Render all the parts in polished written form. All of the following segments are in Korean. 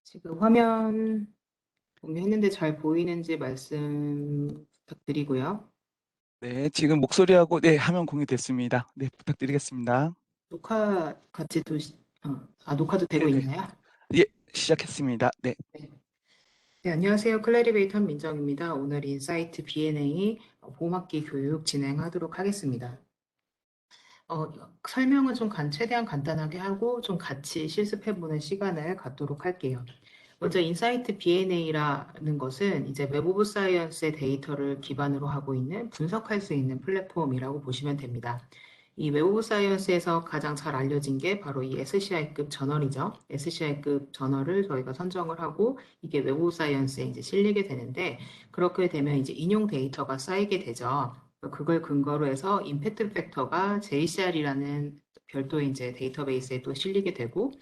지금 화면 공유했는데 잘 보이는지 말씀 부탁드리고요. 네, 지금 목소리하고 화면 공유됐습니다. 네, 부탁드리겠습니다. 녹화 같이 녹화도 되고 네네. 있나요? 예, 시작했습니다. 네. 네. 네, 안녕하세요. 클래리베이터 민정입니다. 오늘 인사이트 B&A 보호막기 교육 진행하도록 하겠습니다. 어, 설명은 최대한 간단하게 하고 좀 같이 실습해보는 시간을 갖도록 할게요. 먼저 인사이트 B&A라는 것은 이제 웹 오브 사이언스의 데이터를 기반으로 하고 있는 분석할 수 있는 플랫폼이라고 보시면 됩니다. 이 웹 오브 사이언스에서 가장 잘 알려진 게 바로 이 SCI급 저널이죠. SCI급 저널을 저희가 선정을 하고 이게 웹 오브 사이언스에 이제 실리게 되는데 그렇게 되면 이제 인용 데이터가 쌓이게 되죠. 그걸 근거로 해서 임팩트 팩터가 JCR이라는 별도의 이제 데이터베이스에 또 실리게 되고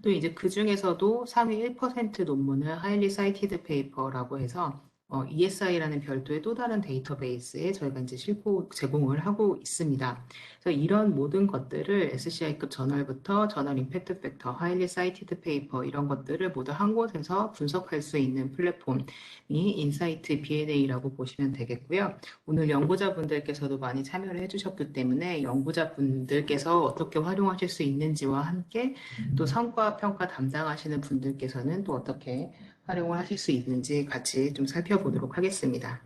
또 이제 그 중에서도 상위 1% 논문을 하일리 사이티드 페이퍼라고 해서 ESI라는 별도의 또 다른 데이터베이스에 저희가 이제 싣고 제공을 하고 있습니다. 그래서 이런 모든 것들을 SCI급 저널부터 저널 임팩트 팩터, 하일리 사이티드 페이퍼 이런 것들을 모두 한 곳에서 분석할 수 있는 플랫폼이 인사이트 B&A라고 보시면 되겠고요. 오늘 연구자분들께서도 많이 참여를 해주셨기 때문에 연구자분들께서 어떻게 활용하실 수 있는지와 함께 또 성과 평가 담당하시는 분들께서는 또 어떻게 활용을 하실 수 있는지 같이 좀 살펴보도록 하겠습니다.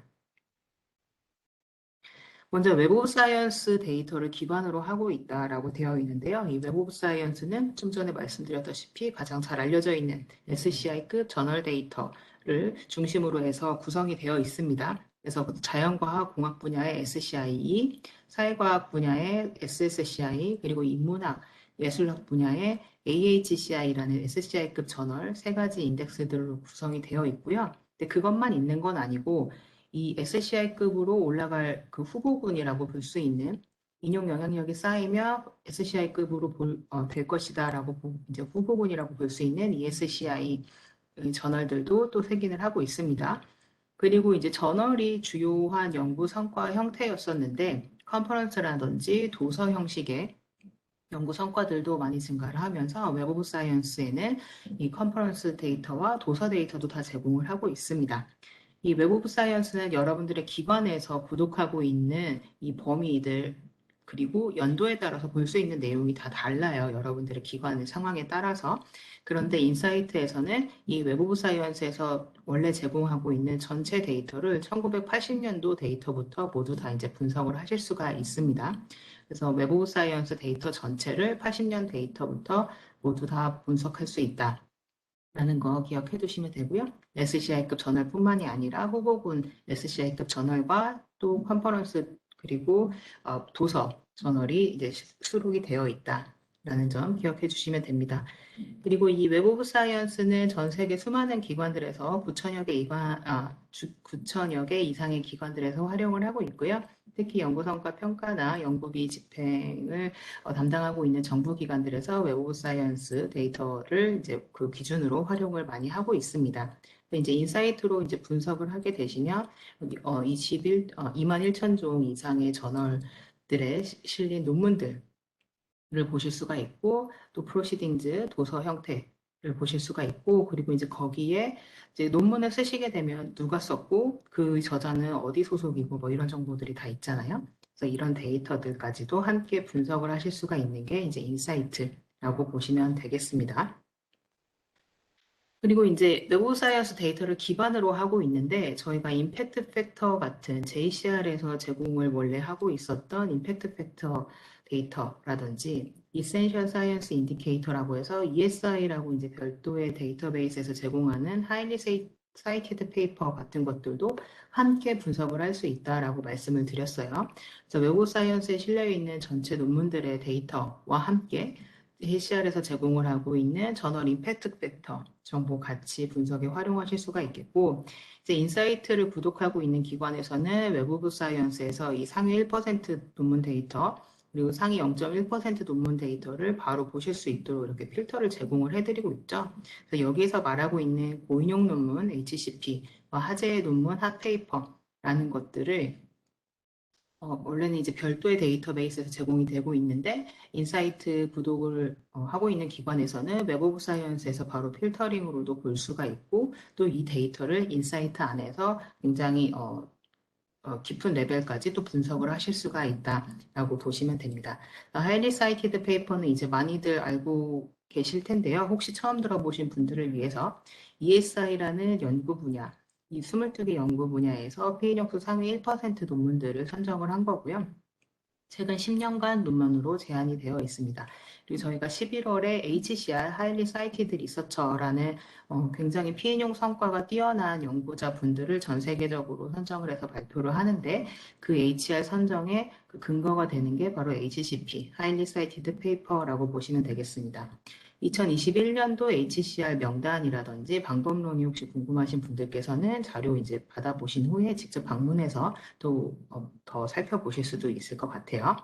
먼저 웹 오브 사이언스 데이터를 기반으로 하고 있다라고 되어 있는데요. 이 웹 오브 사이언스는 좀 전에 말씀드렸다시피 가장 잘 알려져 있는 SCI급 저널 데이터를 중심으로 해서 구성이 되어 있습니다. 그래서 자연과학 공학 분야의 SCIE, 사회과학 분야의 SSCI, 그리고 인문학, 예술학 분야의 AHCI라는 SCI급 저널 세 가지 인덱스들로 구성이 되어 있고요. 근데 그것만 있는 건 아니고 이 SCI급으로 올라갈 그 후보군이라고 볼 수 있는 인용 영향력이 쌓이며 SCI급으로 될 것이다라고 이제 후보군이라고 볼 수 있는 ESCI 저널들도 또 세긴을 하고 있습니다. 그리고 이제 저널이 주요한 연구 성과 형태였었는데 컨퍼런스라든지 도서 형식의 연구 성과들도 많이 증가를 하면서 웹 오브 사이언스에는 이 컨퍼런스 데이터와 도서 데이터도 다 제공을 하고 있습니다. 이 웹 오브 사이언스는 여러분들의 기관에서 구독하고 있는 이 범위들 그리고 연도에 따라서 볼 수 있는 내용이 다 달라요. 여러분들의 기관의 상황에 따라서. 그런데 인사이트에서는 이 웹 오브 사이언스에서 원래 제공하고 있는 전체 데이터를 1980년도 데이터부터 모두 다 이제 분석을 하실 수가 있습니다. 그래서 웹 오브 사이언스 데이터 전체를 80년 데이터부터 모두 다 분석할 수 있다. 라는 거 기억해 두시면 되고요. SCI급 저널뿐만이 아니라 후보군 SCI급 저널과 또 컨퍼런스 그리고 도서 저널이 이제 수록이 되어 있다라는 점 기억해 주시면 됩니다. 그리고 이 웹 오브 사이언스는 전 세계 수많은 기관들에서 9천여 개 이상의 기관들에서 활용을 하고 있고요. 특히 연구 성과 평가나 연구비 집행을 담당하고 있는 정부 기관들에서 웹 오브 사이언스 데이터를 이제 그 기준으로 활용을 많이 하고 있습니다. 이제 인사이트로 이제 분석을 하게 되시면 2만 1천 종 이상의 저널들에 실린 논문들 를 보실 수가 있고 또 프로시딩즈 도서 형태를 보실 수가 있고 그리고 이제 거기에 이제 논문을 쓰시게 되면 누가 썼고 그 저자는 어디 소속이고 뭐 이런 정보들이 다 있잖아요. 그래서 이런 데이터들까지도 함께 분석을 하실 수가 있는 게 이제 인사이트라고 보시면 되겠습니다. 그리고 이제 웹 사이언스 데이터를 기반으로 하고 있는데 저희가 임팩트 팩터 같은 JCR에서 제공을 원래 하고 있었던 임팩트 팩터 데이터라든지 이센셜 사이언스 인디케이터라고 해서 ESI라고 이제 별도의 데이터베이스에서 제공하는 하이리 사이티드 페이퍼 같은 것들도 함께 분석을 할 수 있다라고 말씀을 드렸어요. 그래서 웹 사이언스에 실려 있는 전체 논문들의 데이터와 함께 ACR에서 제공을 하고 있는 저널 임팩트 팩터 정보 같이 분석에 활용하실 수가 있겠고, 이제 인사이트를 구독하고 있는 기관에서는 웹 오브 사이언스에서 이 상위 1% 논문 데이터, 그리고 상위 0.1% 논문 데이터를 바로 보실 수 있도록 이렇게 필터를 제공을 해드리고 있죠. 그래서 여기에서 말하고 있는 고인용 논문, HCP와 화제의 논문, 핫페이퍼라는 것들을 원래는 이제 별도의 데이터베이스에서 제공이 되고 있는데, 인사이트 구독을 하고 있는 기관에서는 웹 오브 사이언스에서 바로 필터링으로도 볼 수가 있고, 또 이 데이터를 인사이트 안에서 굉장히 깊은 레벨까지 또 분석을 하실 수가 있다라고 보시면 됩니다. 하이리 사이티드 페이퍼는 이제 많이들 알고 계실 텐데요. 혹시 처음 들어보신 분들을 위해서 ESI라는 연구 분야, 이 22개 연구 분야에서 페이력수 상위 1% 논문들을 선정을 한 거고요. 최근 10년간 논문으로 제한이 되어 있습니다. 그리고 저희가 11월에 HCR, Highly Cited Researcher라는 굉장히 피해용 성과가 뛰어난 연구자 분들을 전 세계적으로 선정을 해서 발표를 하는데, 그 HR 선정의 그 근거가 되는 게 바로 HCP, Highly Cited Paper라고 보시면 되겠습니다. 2021년도 HCR 명단이라든지 방법론이 혹시 궁금하신 분들께서는 자료 이제 받아보신 후에 직접 방문해서 또 더 살펴보실 수도 있을 것 같아요.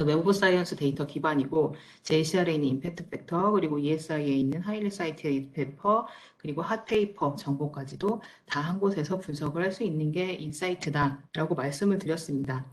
웹 오브 사이언스 데이터 기반이고, JCR에 있는 임팩트 팩터, 그리고 ESI에 있는 하이리 사이티드 페이퍼, 그리고 핫 페이퍼 정보까지도 다 한 곳에서 분석을 할 수 있는 게 인사이트다라고 말씀을 드렸습니다.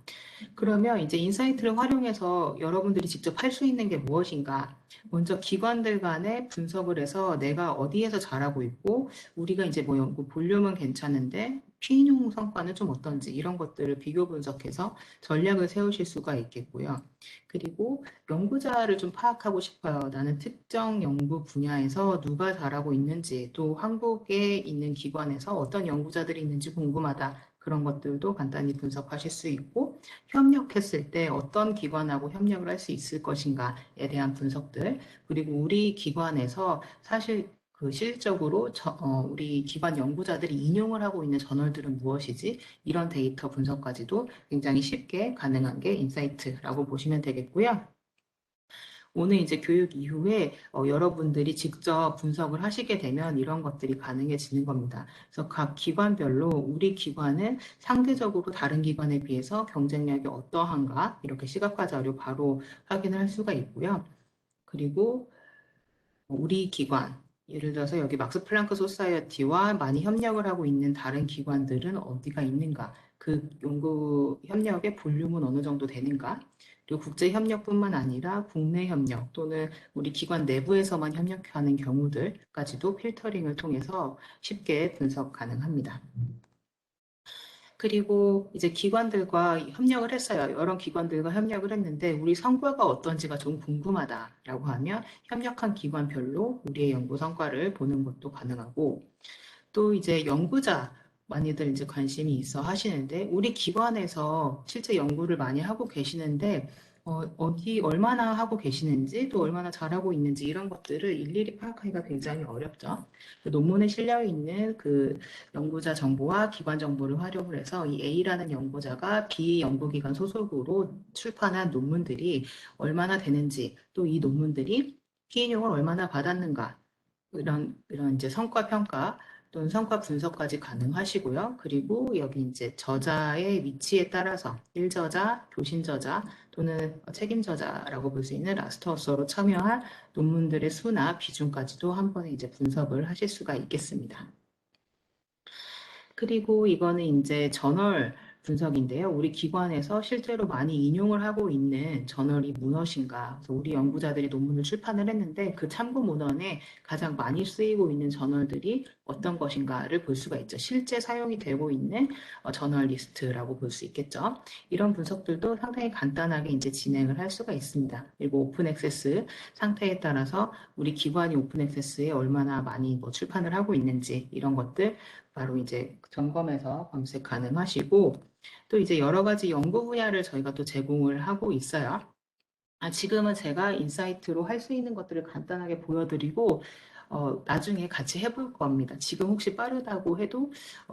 그러면 이제 인사이트를 활용해서 여러분들이 직접 할 수 있는 게 무엇인가? 먼저 기관들 간에 분석을 해서 내가 어디에서 잘하고 있고, 우리가 이제 뭐 연구 볼륨은 괜찮은데 피인용 성과는 좀 어떤지, 이런 것들을 비교 분석해서 전략을 세우실 수가 있겠고요. 그리고 연구자를 좀 파악하고 싶어요. 나는 특정 연구 분야에서 누가 잘하고 있는지, 또 한국에 있는 기관에서 어떤 연구자들이 있는지 궁금하다. 그런 것들도 간단히 분석하실 수 있고, 협력했을 때 어떤 기관하고 협력을 할 수 있을 것인가에 대한 분석들, 그리고 우리 기관에서 사실 그 실질적으로 우리 기관 연구자들이 인용을 하고 있는 저널들은 무엇이지? 이런 데이터 분석까지도 굉장히 쉽게 가능한 게 인사이트라고 보시면 되겠고요. 오늘 이제 교육 이후에 여러분들이 직접 분석을 하시게 되면 이런 것들이 가능해지는 겁니다. 그래서 각 기관별로 우리 기관은 상대적으로 다른 기관에 비해서 경쟁력이 어떠한가, 이렇게 시각화 자료 바로 확인을 할 수가 있고요. 그리고 우리 기관, 예를 들어서 여기 막스 플랑크 소사이어티와 많이 협력을 하고 있는 다른 기관들은 어디가 있는가, 그 연구 협력의 볼륨은 어느 정도 되는가, 그리고 국제 협력뿐만 아니라 국내 협력 또는 우리 기관 내부에서만 협력하는 경우들까지도 필터링을 통해서 쉽게 분석 가능합니다. 그리고 이제 기관들과 협력을 했어요. 여러 기관들과 협력을 했는데 우리 성과가 어떤지가 좀 궁금하다라고 하면 협력한 기관별로 우리의 연구 성과를 보는 것도 가능하고, 또 이제 연구자 많이들 이제 관심이 있어 하시는데, 우리 기관에서 실제 연구를 많이 하고 계시는데 어디 얼마나 하고 계시는지, 또 얼마나 잘하고 있는지, 이런 것들을 일일이 파악하기가 굉장히 어렵죠. 그 논문에 실려 있는 그 연구자 정보와 기관 정보를 활용을 해서 이 A라는 연구자가 B 연구기관 소속으로 출판한 논문들이 얼마나 되는지, 또 이 논문들이 피인용을 얼마나 받았는가, 이런 이제 성과 평가 또는 성과 분석까지 가능하시고요. 그리고 여기 이제 저자의 위치에 따라서 1저자, 교신 저자 또는 책임 저자라고 볼 수 있는 라스트어서로 참여한 논문들의 수나 비중까지도 한 번에 이제 분석을 하실 수가 있겠습니다. 그리고 이거는 이제 저널 분석인데요. 우리 기관에서 실제로 많이 인용을 하고 있는 저널이 무엇인가. 그래서 우리 연구자들이 논문을 출판을 했는데 그 참고 문헌에 가장 많이 쓰이고 있는 저널들이 어떤 것인가를 볼 수가 있죠. 실제 사용이 되고 있는 저널 리스트라고 볼 수 있겠죠. 이런 분석들도 상당히 간단하게 이제 진행을 할 수가 있습니다. 그리고 오픈 액세스 상태에 따라서 우리 기관이 오픈 액세스에 얼마나 많이 뭐 출판을 하고 있는지, 이런 것들 바로 이제 점검해서 검색 가능하시고, 또 이제 여러 가지 연구 분야를 저희가 또 제공을 하고 있어요. 지금은 제가 인사이트로 할 수 있는 것들을 간단하게 보여드리고, 나중에 같이 해볼 겁니다. 지금 혹시 빠르다고 해도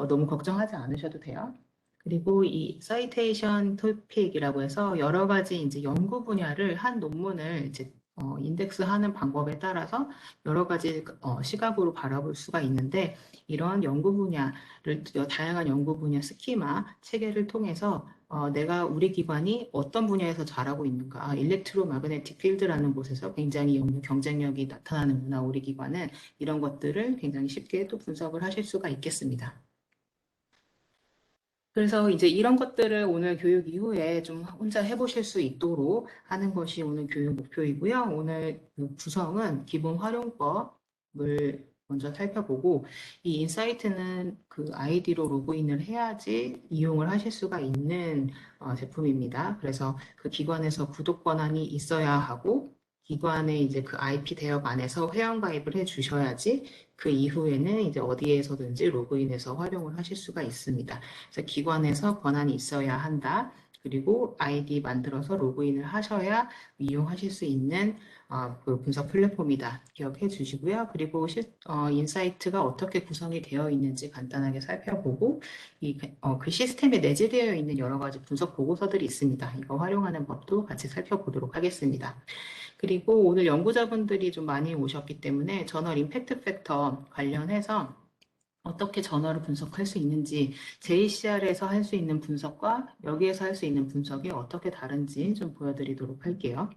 너무 걱정하지 않으셔도 돼요. 그리고 이 사이테이션 토픽이라고 해서 여러 가지 이제 연구 분야를 한 논문을 이제 인덱스하는 방법에 따라서 여러 가지 시각으로 바라볼 수가 있는데, 이런 연구 분야를 다양한 연구 분야 스키마 체계를 통해서 내가 우리 기관이 어떤 분야에서 잘하고 있는가, 일렉트로마그네틱 필드라는 곳에서 굉장히 연구 경쟁력이 나타나는구나, 우리 기관은, 이런 것들을 굉장히 쉽게 또 분석을 하실 수가 있겠습니다. 그래서 이제 이런 것들을 오늘 교육 이후에 좀 혼자 해보실 수 있도록 하는 것이 오늘 교육 목표이고요. 오늘 그 구성은 기본 활용법을 먼저 살펴보고 이 인사이트는 그 아이디로 로그인을 해야지 이용을 하실 수가 있는 제품입니다. 그래서 그 기관에서 구독 권한이 있어야 하고 기관의 이제 그 IP 대역 안에서 회원 가입을 해 주셔야지 그 이후에는 이제 어디에서든지 로그인해서 활용을 하실 수가 있습니다. 그래서 기관에서 권한이 있어야 한다. 그리고 아이디 만들어서 로그인을 하셔야 이용하실 수 있는 그 분석 플랫폼이다. 기억해 주시고요. 그리고 인사이트가 어떻게 구성이 되어 있는지 간단하게 살펴보고 그 시스템에 내재되어 있는 여러 가지 분석 보고서들이 있습니다. 이거 활용하는 법도 같이 살펴보도록 하겠습니다. 그리고 오늘 연구자분들이 좀 많이 오셨기 때문에 저널 임팩트 팩터 관련해서 어떻게 전어를 분석할 수 있는지, JCR에서 할 수 있는 분석과 여기에서 할 수 있는 분석이 어떻게 다른지 좀 보여드리도록 할게요.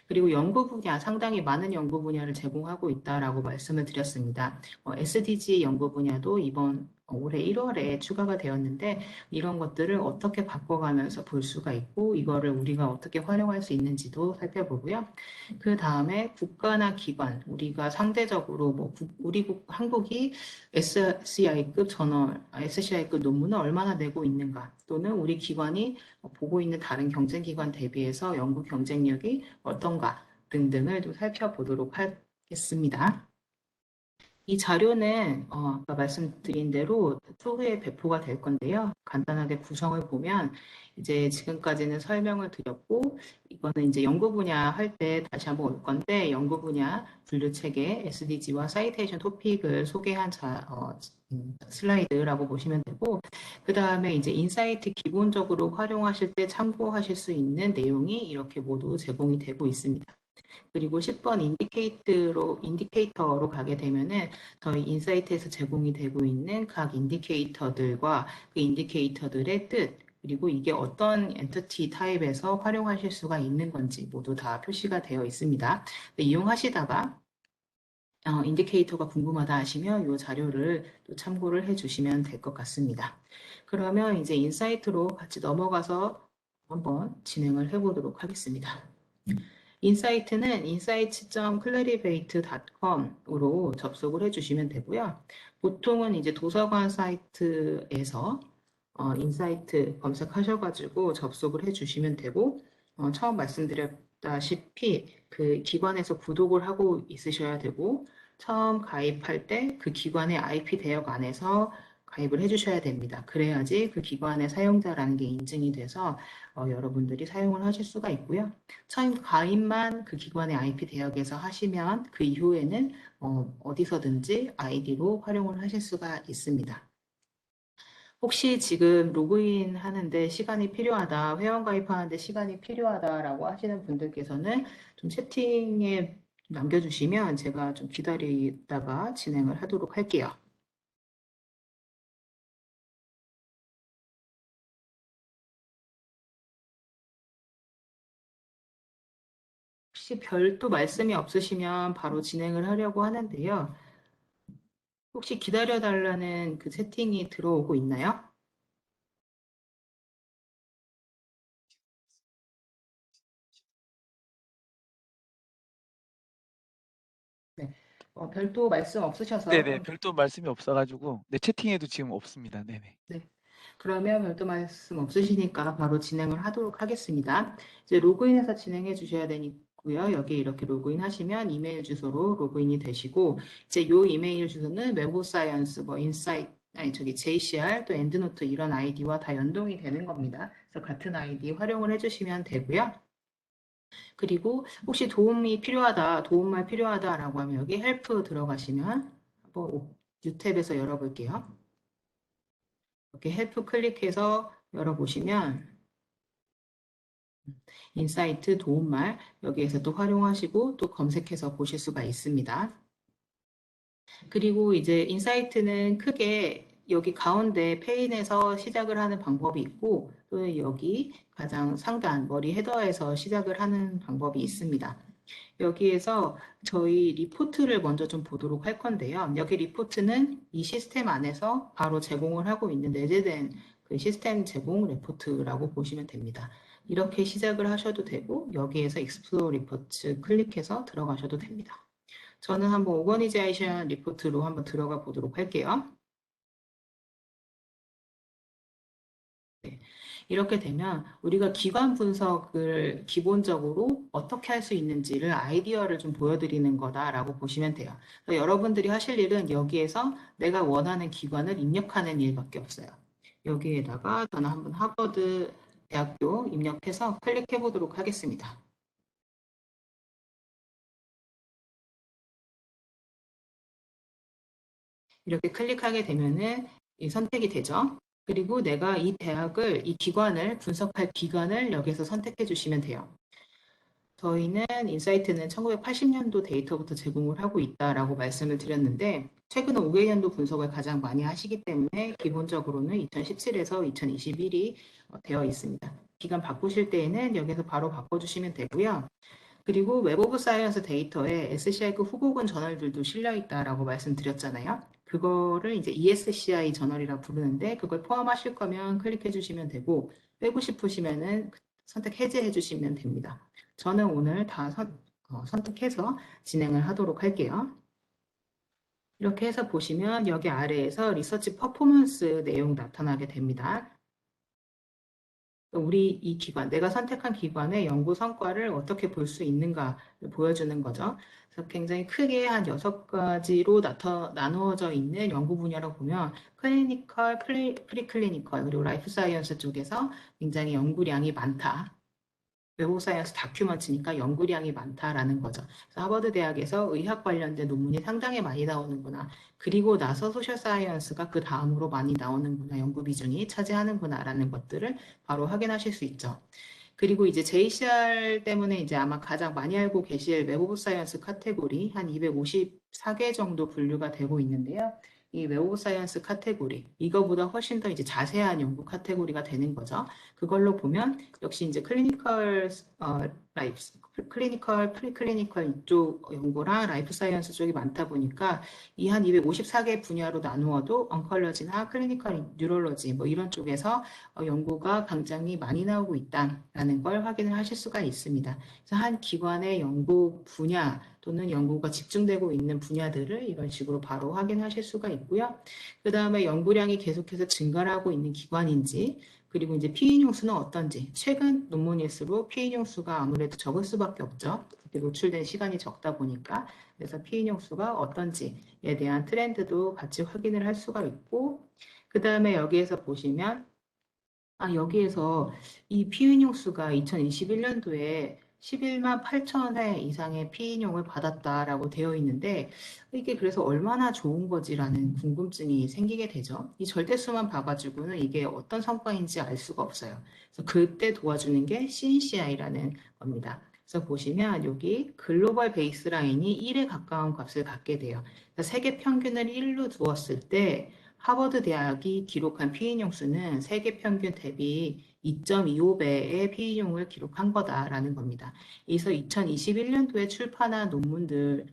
그리고 연구 분야, 상당히 많은 연구 분야를 제공하고 있다라고 말씀을 드렸습니다. SDG 연구 분야도 이번 올해 1월에 추가가 되었는데 이런 것들을 어떻게 바꿔가면서 볼 수가 있고 이거를 우리가 어떻게 활용할 수 있는지도 살펴보고요. 그 다음에 국가나 기관, 우리가 상대적으로 한국이 SCI급 논문을 얼마나 내고 있는가, 또는 우리 기관이 보고 있는 다른 경쟁 기관 대비해서 연구 경쟁력이 어떤가 등등을 좀 살펴보도록 하겠습니다. 이 자료는 아까 말씀드린 대로 추후에 배포가 될 건데요. 간단하게 구성을 보면 이제 지금까지는 설명을 드렸고 이거는 이제 연구 분야 할 때 다시 한번 올 건데 연구 분야 분류 체계 SDG와 사이테이션 토픽을 소개한 슬라이드라고 보시면 되고 그 다음에 이제 인사이트 기본적으로 활용하실 때 참고하실 수 있는 내용이 이렇게 모두 제공이 되고 있습니다. 그리고 10번 인디케이터로 가게 되면은 저희 인사이트에서 제공이 되고 있는 각 인디케이터들과 그 인디케이터들의 뜻, 그리고 이게 어떤 엔티티 타입에서 활용하실 수가 있는 건지 모두 다 표시가 되어 있습니다. 이용하시다가 인디케이터가 궁금하다 하시면 이 자료를 또 참고를 해주시면 될 것 같습니다. 그러면 이제 인사이트로 같이 넘어가서 한번 진행을 해보도록 하겠습니다. 인사이트는 insights.clarivate.com으로 접속을 해주시면 되고요. 보통은 이제 도서관 사이트에서 인사이트 검색하셔가지고 접속을 해주시면 되고 처음 말씀드렸다시피 그 기관에서 구독을 하고 있으셔야 되고 처음 가입할 때 그 기관의 IP 대역 안에서 가입을 해주셔야 됩니다. 그래야지 그 기관의 사용자라는 게 인증이 돼서 여러분들이 사용을 하실 수가 있고요. 처음 가입만 그 기관의 IP 대역에서 하시면 그 이후에는 어디서든지 아이디로 활용을 하실 수가 있습니다. 혹시 지금 로그인 하는데 시간이 필요하다, 회원 가입하는데 시간이 필요하다라고 하시는 분들께서는 좀 채팅에 남겨주시면 제가 좀 기다리다가 진행을 하도록 할게요. 혹시 별도 말씀이 없으시면 바로 진행을 하려고 하는데요. 혹시 기다려달라는 그 채팅이 들어오고 있나요? 네. 별도 말씀 없으셔서 네네, 그럼 별도 말씀이 없어가지고, 네, 채팅에도 지금 없습니다. 네네. 네. 그러면 별도 말씀 없으시니까 바로 진행을 하도록 하겠습니다. 이제 로그인해서 진행해 주셔야 되고요. 여기 이렇게 로그인 하시면 이메일 주소로 로그인이 되시고, 이제 요 이메일 주소는 웹오사이언스, 인사이트, 아니, JCR, 또 엔드노트 이런 아이디와 다 연동이 되는 겁니다. 그래서 같은 아이디 활용을 해주시면 되고요. 그리고 혹시 도움말 필요하다라고 하면 여기 헬프 들어가시면 한번 뉴탭에서 열어볼게요. 이렇게 헬프 클릭해서 열어보시면 인사이트 도움말 여기에서 또 활용하시고 또 검색해서 보실 수가 있습니다. 그리고 이제 인사이트는 크게 여기 가운데 페인에서 시작을 하는 방법이 있고 또 여기 가장 상단 머리 헤더에서 시작을 하는 방법이 있습니다. 여기에서 저희 리포트를 먼저 좀 보도록 할 건데요. 여기 리포트는 이 시스템 안에서 바로 제공을 하고 있는 내재된 그 시스템 제공 레포트라고 보시면 됩니다. 이렇게 시작을 하셔도 되고 여기에서 Explore Reports 클릭해서 들어가셔도 됩니다. 저는 한번 오거니제이션 리포트로 한번 들어가 보도록 할게요. 네. 이렇게 되면 우리가 기관 분석을 기본적으로 어떻게 할 수 있는지를 아이디어를 좀 보여드리는 거다라고 보시면 돼요. 그래서 여러분들이 하실 일은 여기에서 내가 원하는 기관을 입력하는 일밖에 없어요. 여기에다가 저는 한번 하버드 대학교 입력해서 클릭해 보도록 하겠습니다. 이렇게 클릭하게 되면은 이 선택이 되죠. 그리고 내가 이 대학을, 이 기관을, 분석할 기관을 여기서 선택해 주시면 돼요. 저희는 인사이트는 1980년도 데이터부터 제공을 하고 있다라고 말씀을 드렸는데 최근 5개년도 분석을 가장 많이 하시기 때문에 기본적으로는 2017에서 2021이 되어 있습니다. 기간 바꾸실 때에는 여기서 바로 바꿔주시면 되고요. 그리고 웹 오브 사이언스 데이터에 SCI급 후보군 저널들도 실려 있다라고 말씀드렸잖아요. 그거를 이제 ESCI 저널이라고 부르는데 그걸 포함하실 거면 클릭해 주시면 되고 빼고 싶으시면은 선택 해제해 주시면 됩니다. 저는 오늘 다 선택해서 진행을 하도록 할게요. 이렇게 해서 보시면 여기 아래에서 리서치 퍼포먼스 내용 나타나게 됩니다. 우리 이 기관, 내가 선택한 기관의 연구 성과를 어떻게 볼 수 있는가를 보여주는 거죠. 그래서 굉장히 크게 한 6가지로 나누어져 있는 연구 분야로 보면 클리니컬, 프리클리니컬, 그리고 라이프 사이언스 쪽에서 굉장히 연구량이 많다. 웹오브 사이언스 다큐먼트니까 연구량이 많다라는 거죠. 그래서 하버드 대학에서 의학 관련된 논문이 상당히 많이 나오는구나. 그리고 나서 소셜 사이언스가 그 다음으로 많이 나오는구나. 연구 비중이 차지하는구나라는 것들을 바로 확인하실 수 있죠. 그리고 이제 JCR 때문에 이제 아마 가장 많이 알고 계실 웹 오브 사이언스 카테고리 한 254개 정도 분류가 되고 있는데요. 이 웹 오브 사이언스 카테고리 이거보다 훨씬 더 이제 자세한 연구 카테고리가 되는 거죠. 그걸로 보면 역시 이제 클리니컬 라이프 클리니컬 프리클리니컬 이쪽 연구랑 라이프 사이언스 쪽이 많다 보니까 이 한 254개 분야로 나누어도 언컬러지나 클리니컬 뉴럴로지 뭐 이런 쪽에서 연구가 굉장히 많이 나오고 있다라는 걸 확인을 하실 수가 있습니다. 그래서 한 기관의 연구 분야 또는 연구가 집중되고 있는 분야들을 이런 식으로 바로 확인하실 수가 있고요. 그 다음에 연구량이 계속해서 증가를 하고 있는 기관인지 그리고 이제 피인용 수는 어떤지 최근 논문일수록 피인용 수가 아무래도 적을 수밖에 없죠. 노출된 시간이 적다 보니까 그래서 피인용 수가 어떤지에 대한 트렌드도 같이 확인을 할 수가 있고 그 다음에 여기에서 보시면 여기에서 이 피인용 수가 2021년도에 11만 8천 회 이상의 피인용을 받았다라고 되어 있는데 이게 그래서 얼마나 좋은 거지라는 궁금증이 생기게 되죠. 이 절대수만 봐가지고는 이게 어떤 성과인지 알 수가 없어요. 그래서 그때 도와주는 게 CNCI라는 겁니다. 그래서 보시면 여기 글로벌 베이스라인이 1에 가까운 값을 갖게 돼요. 세계 평균을 1로 두었을 때 하버드 대학이 기록한 피인용 수는 세계 평균 대비 2.25배의 피인용을 기록한 거다라는 겁니다. 그래서 2021년도에 출판한 논문들이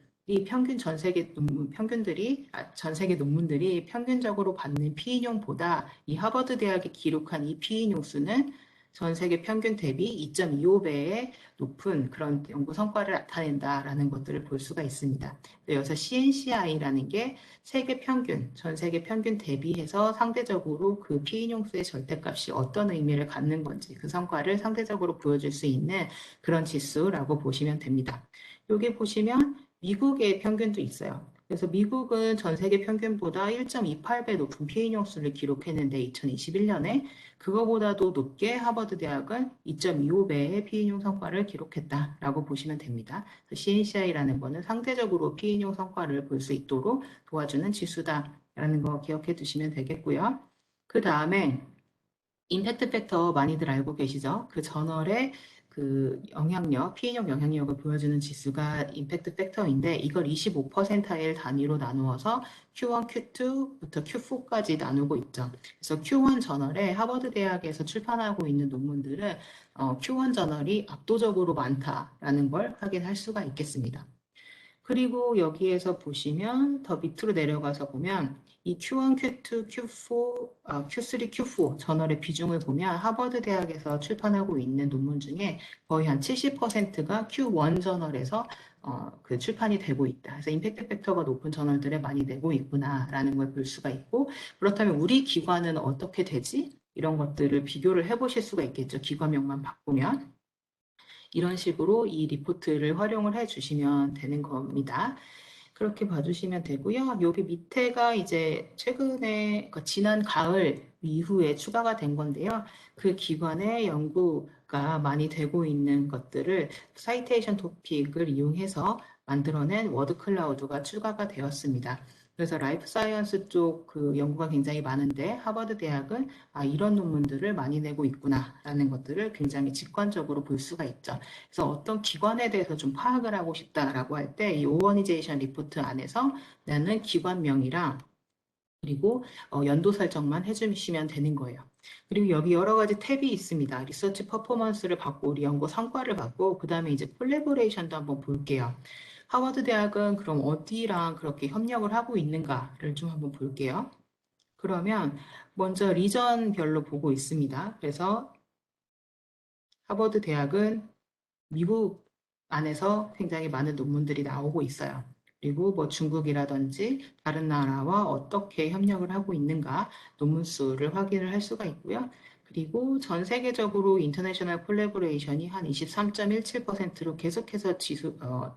평균 전 세계 논문들이 평균적으로 받는 피인용보다 이 하버드 대학이 기록한 이 피인용 수는 전 세계 평균 대비 2.25배의 높은 그런 연구 성과를 나타낸다라는 것들을 볼 수가 있습니다. 여기서 CNCI라는 게 세계 평균, 전 세계 평균 대비해서 상대적으로 그 피인용수의 절대값이 어떤 의미를 갖는 건지 그 성과를 상대적으로 보여줄 수 있는 그런 지수라고 보시면 됩니다. 여기 보시면 미국의 평균도 있어요. 그래서 미국은 전 세계 평균보다 1.28배 높은 피인용수를 기록했는데 2021년에 그거보다도 높게 하버드 대학은 2.25배의 피인용 성과를 기록했다라고 보시면 됩니다. CNCI라는 거는 상대적으로 피인용 성과를 볼 수 있도록 도와주는 지수다라는 거 기억해 두시면 되겠고요. 그 다음에 임팩트 팩터 많이들 알고 계시죠? 그 저널의 그 영향력, 피인용 영향력을 보여주는 지수가 임팩트 팩터인데 이걸 25%일 단위로 나누어서 Q1, Q2부터 Q4까지 나누고 있죠. 그래서 Q1 저널에 하버드 대학에서 출판하고 있는 논문들은 Q1 저널이 압도적으로 많다라는 걸 확인할 수가 있겠습니다. 그리고 여기에서 보시면 더 밑으로 내려가서 보면 이 Q1, Q2, Q4, Q3, Q4 저널의 비중을 보면 하버드 대학에서 출판하고 있는 논문 중에 거의 한 70%가 Q1 저널에서 그 출판이 되고 있다. 그래서 임팩트 팩터가 높은 저널들에 많이 내고 있구나라는 걸 볼 수가 있고, 그렇다면 우리 기관은 어떻게 되지? 이런 것들을 비교를 해보실 수가 있겠죠. 기관명만 바꾸면. 이런 식으로 이 리포트를 활용을 해 주시면 되는 겁니다. 그렇게 봐주시면 되고요. 여기 밑에가 이제 최근에, 그러니까 지난 가을 이후에 추가가 된 건데요. 그 기관의 연구가 많이 되고 있는 것들을 사이테이션 토픽을 이용해서 만들어낸 워드 클라우드가 추가가 되었습니다. 그래서 라이프 사이언스 쪽 그 연구가 굉장히 많은데 하버드 대학은 이런 논문들을 많이 내고 있구나라는 것들을 굉장히 직관적으로 볼 수가 있죠. 그래서 어떤 기관에 대해서 좀 파악을 하고 싶다라고 할 때 이 오어니제이션 리포트 안에서 나는 기관명이랑 그리고 연도 설정만 해주시면 되는 거예요. 그리고 여기 여러 가지 탭이 있습니다. 리서치 퍼포먼스를 받고 우리 연구 성과를 받고 그 다음에 이제 콜래보레이션도 한번 볼게요. 하버드 대학은 그럼 어디랑 그렇게 협력을 하고 있는가를 좀 한번 볼게요. 그러면 먼저 리전별로 보고 있습니다. 그래서 하버드 대학은 미국 안에서 굉장히 많은 논문들이 나오고 있어요. 그리고 뭐 중국이라든지 다른 나라와 어떻게 협력을 하고 있는가 논문 수를 확인을 할 수가 있고요. 그리고 전 세계적으로 인터내셔널 콜래보레이션이 한 23.17%로 계속해서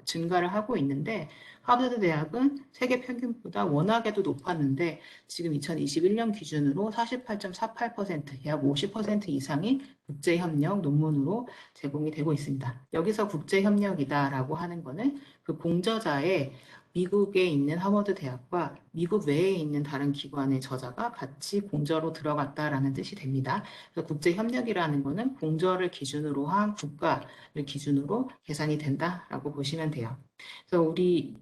증가를 하고 있는데 하버드 대학은 세계 평균보다 워낙에도 높았는데 지금 2021년 기준으로 48.48%, 약 50% 이상이 국제협력 논문으로 제공이 되고 있습니다. 여기서 국제협력이다라고 하는 거는 그 공저자의 미국에 있는 하버드 대학과 미국 외에 있는 다른 기관의 저자가 같이 공저로 들어갔다라는 뜻이 됩니다. 그래서 국제협력이라는 거는 공저를 기준으로 한 국가를 기준으로 계산이 된다라고 보시면 돼요. 그래서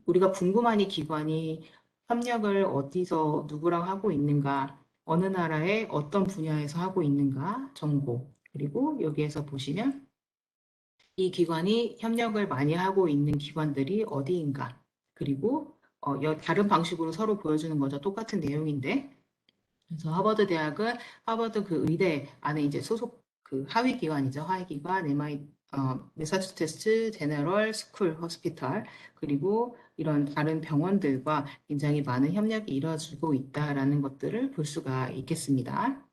우리가 궁금한 이 기관이 협력을 어디서 누구랑 하고 있는가, 어느 나라의 어떤 분야에서 하고 있는가 정보, 그리고 여기에서 보시면 이 기관이 협력을 많이 하고 있는 기관들이 어디인가, 그리고 다른 방식으로 서로 보여주는 거죠. 똑같은 내용인데. 그래서 하버드 대학은 하버드 그 의대 안에 이제 소속 그 하위 기관이죠. 하위 기관, 매사추세츠 제너럴 스쿨 호스피털, 그리고 이런 다른 병원들과 굉장히 많은 협력이 이루어지고 있다라는 것들을 볼 수가 있겠습니다.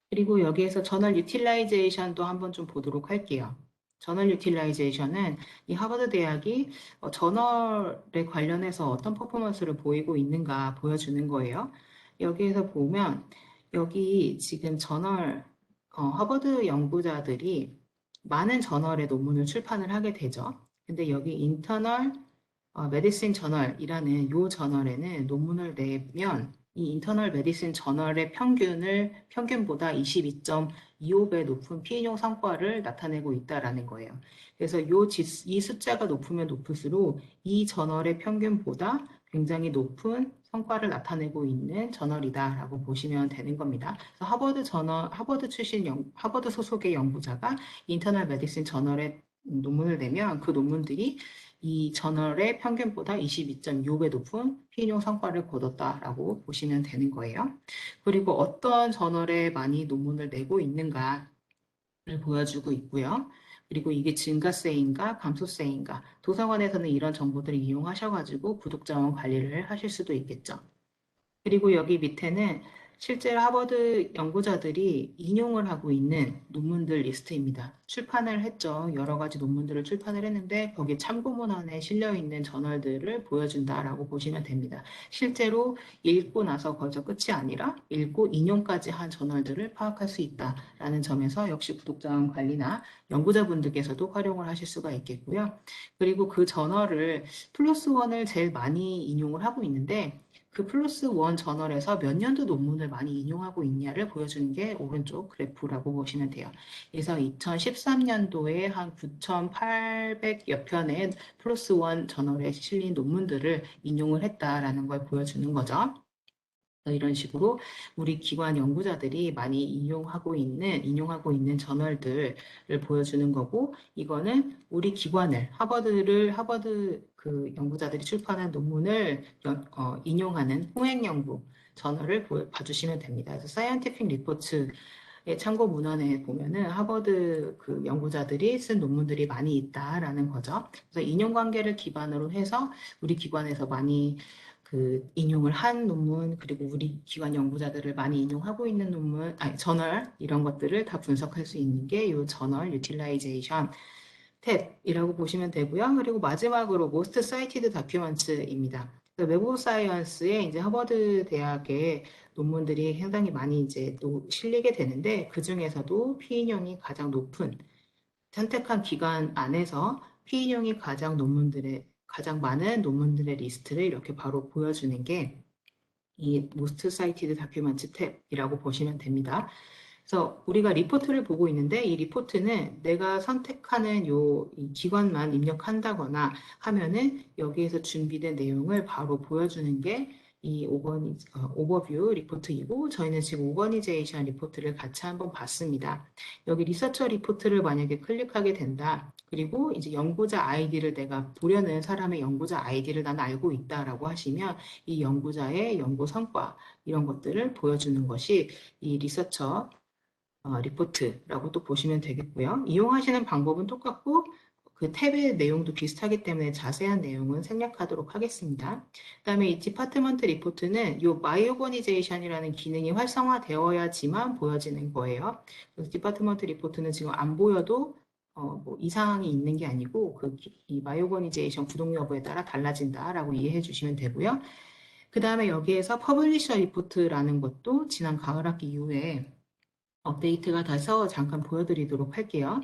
그리고 여기에서 저널 유틸라이제이션도 한번 좀 보도록 할게요. 저널 유틸라이제이션은 이 하버드 대학이 저널에 관련해서 어떤 퍼포먼스를 보이고 있는가 보여주는 거예요. 여기에서 보면 여기 지금 하버드 연구자들이 많은 저널의 논문을 출판을 하게 되죠. 근데 여기 인터널 메디신 저널이라는 요 저널에는 논문을 내면 이 인터널 메디신 저널의 평균보다 22.25배 높은 피인용 성과를 나타내고 있다라는 거예요. 그래서 이 숫자가 높으면 높을수록 이 저널의 평균보다 굉장히 높은 성과를 나타내고 있는 저널이다라고 보시면 되는 겁니다. 그래서 하버드 소속의 연구자가 인터널 메디신 저널에 논문을 내면 그 논문들이 이 저널의 평균보다 22.6배 높은 피인용 성과를 거뒀다라고 보시면 되는 거예요. 그리고 어떤 저널에 많이 논문을 내고 있는가를 보여주고 있고요. 그리고 이게 증가세인가 감소세인가, 도서관에서는 이런 정보들을 이용하셔가지고 구독자원 관리를 하실 수도 있겠죠. 그리고 여기 밑에는 실제로 하버드 연구자들이 인용을 하고 있는 논문들 리스트입니다. 출판을 했죠. 여러 가지 논문들을 출판을 했는데 거기에 참고문헌에 실려 있는 저널들을 보여준다라고 보시면 됩니다. 실제로 읽고 나서 거기서 끝이 아니라 읽고 인용까지 한 저널들을 파악할 수 있다라는 점에서 역시 구독자원 관리나 연구자분들께서도 활용을 하실 수가 있겠고요. 그리고 그 저널을 플러스 원을 제일 많이 인용을 하고 있는데 그 플러스 원 저널에서 몇 년도 논문을 많이 인용하고 있냐를 보여주는 게 오른쪽 그래프라고 보시면 돼요. 그래서 2013년도에 한 9,800여 편의 플러스 원 저널에 실린 논문들을 인용을 했다라는 걸 보여주는 거죠. 이런 식으로 우리 기관 연구자들이 많이 인용하고 있는 저널들을 보여주는 거고, 이거는 우리 기관을, 하버드 그 연구자들이 출판한 논문을 인용하는 홍행 연구 저널을 봐주시면 됩니다. 그래서 사이언티픽 리포츠의 참고 문헌에 보면은 하버드 그 연구자들이 쓴 논문들이 많이 있다라는 거죠. 그래서 인용 관계를 기반으로 해서 우리 기관에서 많이 그 인용을 한 논문, 그리고 우리 기관 연구자들을 많이 인용하고 있는 논문, 저널, 이런 것들을 다 분석할 수 있는 게 이 저널 유틸라이제이션 탭이라고 보시면 되고요. 그리고 마지막으로 Most Cited Documents입니다. 웹 오브 사이언스에 이제 하버드 대학의 논문들이 상당히 많이 이제 또 실리게 되는데, 그 중에서도 피인용이 가장 높은 선택한 기간 안에서 피인용이 가장 많은 논문들의 리스트를 이렇게 바로 보여주는 게 이 Most Cited Documents 탭이라고 보시면 됩니다. 그래서 우리가 리포트를 보고 있는데, 이 리포트는 내가 선택하는 이 기관만 입력한다거나 하면은 여기에서 준비된 내용을 바로 보여주는 게 이 오버뷰 리포트이고, 저희는 지금 오거니제이션 리포트를 같이 한번 봤습니다. 여기 리서처 리포트를 만약에 클릭하게 된다. 그리고 이제 연구자 아이디를, 내가 보려는 사람의 연구자 아이디를 난 알고 있다라고 하시면 이 연구자의 연구 성과, 이런 것들을 보여주는 것이 이 리서처 리포트라고 또 보시면 되겠고요. 이용하시는 방법은 똑같고 그 탭의 내용도 비슷하기 때문에 자세한 내용은 생략하도록 하겠습니다. 그다음에 이 디파트먼트 리포트는 이 마이오거니제이션이라는 기능이 활성화되어야지만 보여지는 거예요. 그래서 디파트먼트 리포트는 지금 안 보여도 뭐 이상이 있는 게 아니고 이 마이오거니제이션 구독 여부에 따라 달라진다라고 이해해 주시면 되고요. 그 다음에 여기에서 퍼블리셔 리포트라는 것도 지난 가을 학기 이후에 업데이트가 돼서 잠깐 보여드리도록 할게요.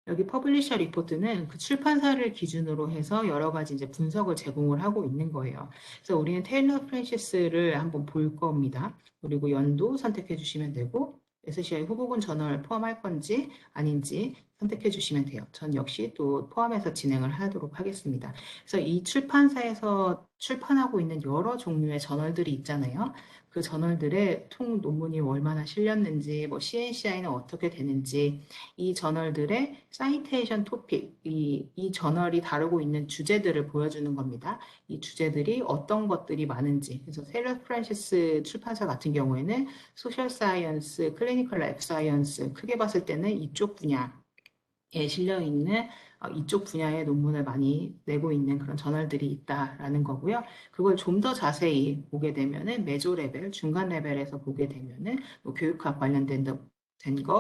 여기 퍼블리셔 리포트는 그 출판사를 기준으로 해서 여러 가지 이제 분석을 제공을 하고 있는 거예요. 그래서 우리는 테일러 프랜시스를 한번 볼 겁니다. 그리고 연도 선택해 주시면 되고, SCI 후보군 저널 포함할 건지 아닌지 선택해 주시면 돼요. 전 역시 또 포함해서 진행을 하도록 하겠습니다. 그래서 이 출판사에서 출판하고 있는 여러 종류의 저널들이 있잖아요. 그 저널들의 통 논문이 얼마나 실렸는지, 뭐 CNCI는 어떻게 되는지, 이 저널들의 사이테이션 토픽, 이 저널이 다루고 있는 주제들을 보여주는 겁니다. 이 주제들이 어떤 것들이 많은지. 그래서 테일러 프랜시스 출판사 같은 경우에는 소셜 사이언스, 클리니컬 라이프 사이언스, 크게 봤을 때는 이쪽 분야에 실려 있는 이쪽 분야의 논문을 많이 내고 있는 그런 저널들이 있다라는 거고요. 그걸 좀 더 자세히 보게 되면은 메조 레벨, 중간 레벨에서 보게 되면은 뭐 교육학 관련된 거,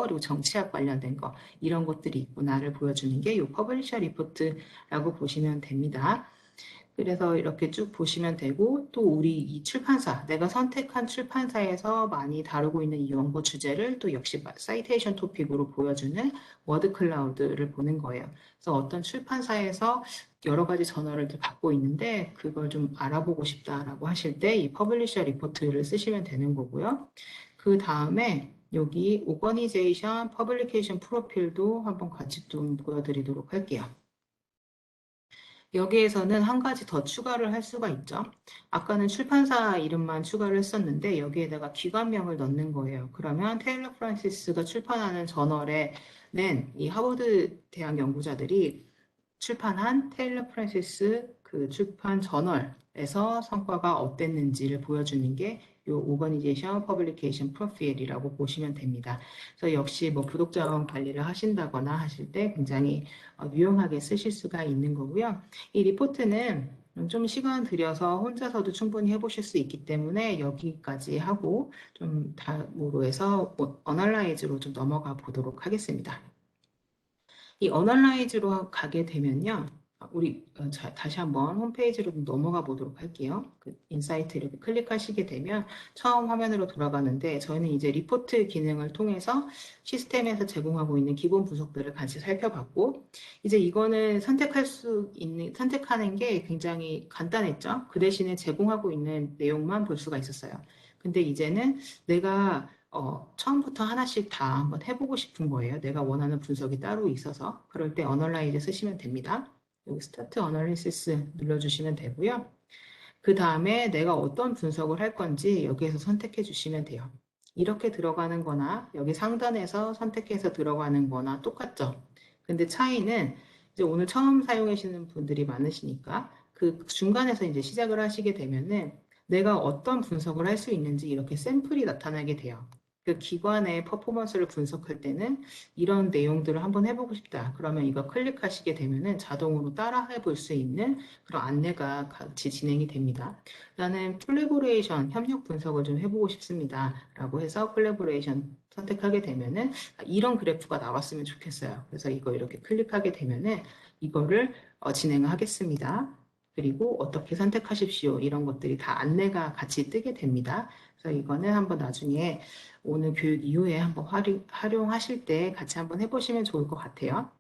그리고 정치학 관련된 거, 이런 것들이 있구나를 보여주는 게 이 퍼블리셔 리포트라고 보시면 됩니다. 그래서 이렇게 쭉 보시면 되고, 또 우리 이 출판사, 내가 선택한 출판사에서 많이 다루고 있는 이 연구 주제를 또 역시 사이테이션 토픽으로 보여주는 워드 클라우드를 보는 거예요. 그래서 어떤 출판사에서 여러 가지 저널을 갖고 있는데 그걸 좀 알아보고 싶다라고 하실 때 이 퍼블리셔 리포트를 쓰시면 되는 거고요. 그 다음에 여기 오거니제이션 퍼블리케이션 프로필도 한번 같이 좀 보여드리도록 할게요. 여기에서는 한 가지 더 추가를 할 수가 있죠. 아까는 출판사 이름만 추가를 했었는데 여기에다가 기관명을 넣는 거예요. 그러면 테일러 프란시스가 출판하는 저널에는 이 하버드 대학 연구자들이 출판한 테일러 프란시스 그 출판 저널에서 성과가 어땠는지를 보여주는 게 이 오거니제이션 퍼블리케이션 프로필이라고 보시면 됩니다. 그래서 역시 뭐 부독자원 관리를 하신다거나 하실 때 굉장히 유용하게 쓰실 수가 있는 거고요. 이 리포트는 좀 시간 들여서 혼자서도 충분히 해보실 수 있기 때문에 여기까지 하고 좀 다음으로 해서 어널라이즈로 좀 넘어가 보도록 하겠습니다. 이 어널라이즈로 가게 되면요. 우리 다시 한번 홈페이지로 좀 넘어가 보도록 할게요. 그 인사이트 이렇게 클릭하시게 되면 처음 화면으로 돌아가는데, 저희는 이제 리포트 기능을 통해서 시스템에서 제공하고 있는 기본 분석들을 같이 살펴봤고, 이제 이거는 선택하는 게 굉장히 간단했죠. 그 대신에 제공하고 있는 내용만 볼 수가 있었어요. 근데 이제는 내가 처음부터 하나씩 다 한번 해보고 싶은 거예요. 내가 원하는 분석이 따로 있어서. 그럴 때 어널라이즈 쓰시면 됩니다. 여기 스타트 어널리시스 눌러주시면 되고요. 그 다음에 내가 어떤 분석을 할 건지 여기에서 선택해 주시면 돼요. 이렇게 들어가는 거나 여기 상단에서 선택해서 들어가는 거나 똑같죠. 근데 차이는 이제 오늘 처음 사용하시는 분들이 많으시니까 그 중간에서 이제 시작을 하시게 되면은 내가 어떤 분석을 할 수 있는지 이렇게 샘플이 나타나게 돼요. 그 기관의 퍼포먼스를 분석할 때는 이런 내용들을 한번 해보고 싶다. 그러면 이거 클릭하시게 되면은 자동으로 따라 해볼 수 있는 그런 안내가 같이 진행이 됩니다. 나는 콜래보레이션, 협력 분석을 좀 해보고 싶습니다. 라고 해서 콜래보레이션 선택하게 되면은 이런 그래프가 나왔으면 좋겠어요. 그래서 이거 이렇게 클릭하게 되면은 이거를 진행을 하겠습니다. 그리고 어떻게 선택하십시오. 이런 것들이 다 안내가 같이 뜨게 됩니다. 그래서 이거는 한번 나중에 오늘 교육 이후에 한번 활용하실 때 같이 한번 해보시면 좋을 것 같아요.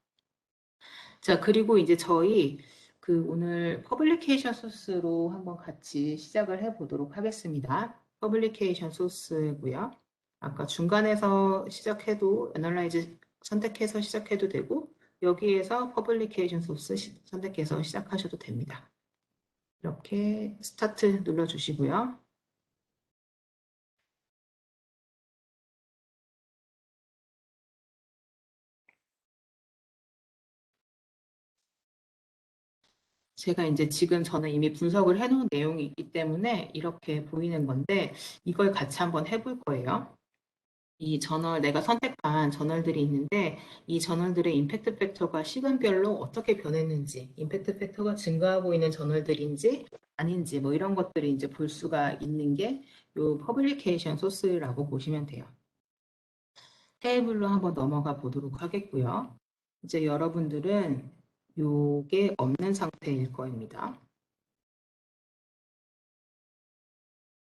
자, 그리고 이제 저희 그 오늘 퍼블리케이션 소스로 한번 같이 시작을 해보도록 하겠습니다. 퍼블리케이션 소스고요. 아까 중간에서 시작해도 애널라이즈 선택해서 시작해도 되고 여기에서 퍼블리케이션 소스 선택해서 시작하셔도 됩니다. 이렇게 스타트 눌러주시고요. 제가 이제 지금 저는 이미 분석을 해놓은 내용이 있기 때문에 이렇게 보이는 건데 이걸 같이 한번 해볼 거예요. 이 저널, 내가 선택한 저널들이 있는데 이 저널들의 임팩트 팩터가 시간별로 어떻게 변했는지, 임팩트 팩터가 증가하고 있는 저널들인지 아닌지 뭐 이런 것들이 이제 볼 수가 있는 게 요 퍼블리케이션 소스라고 보시면 돼요. 테이블로 한번 넘어가 보도록 하겠고요. 이제 여러분들은 요게 없는 상태일 겁니다.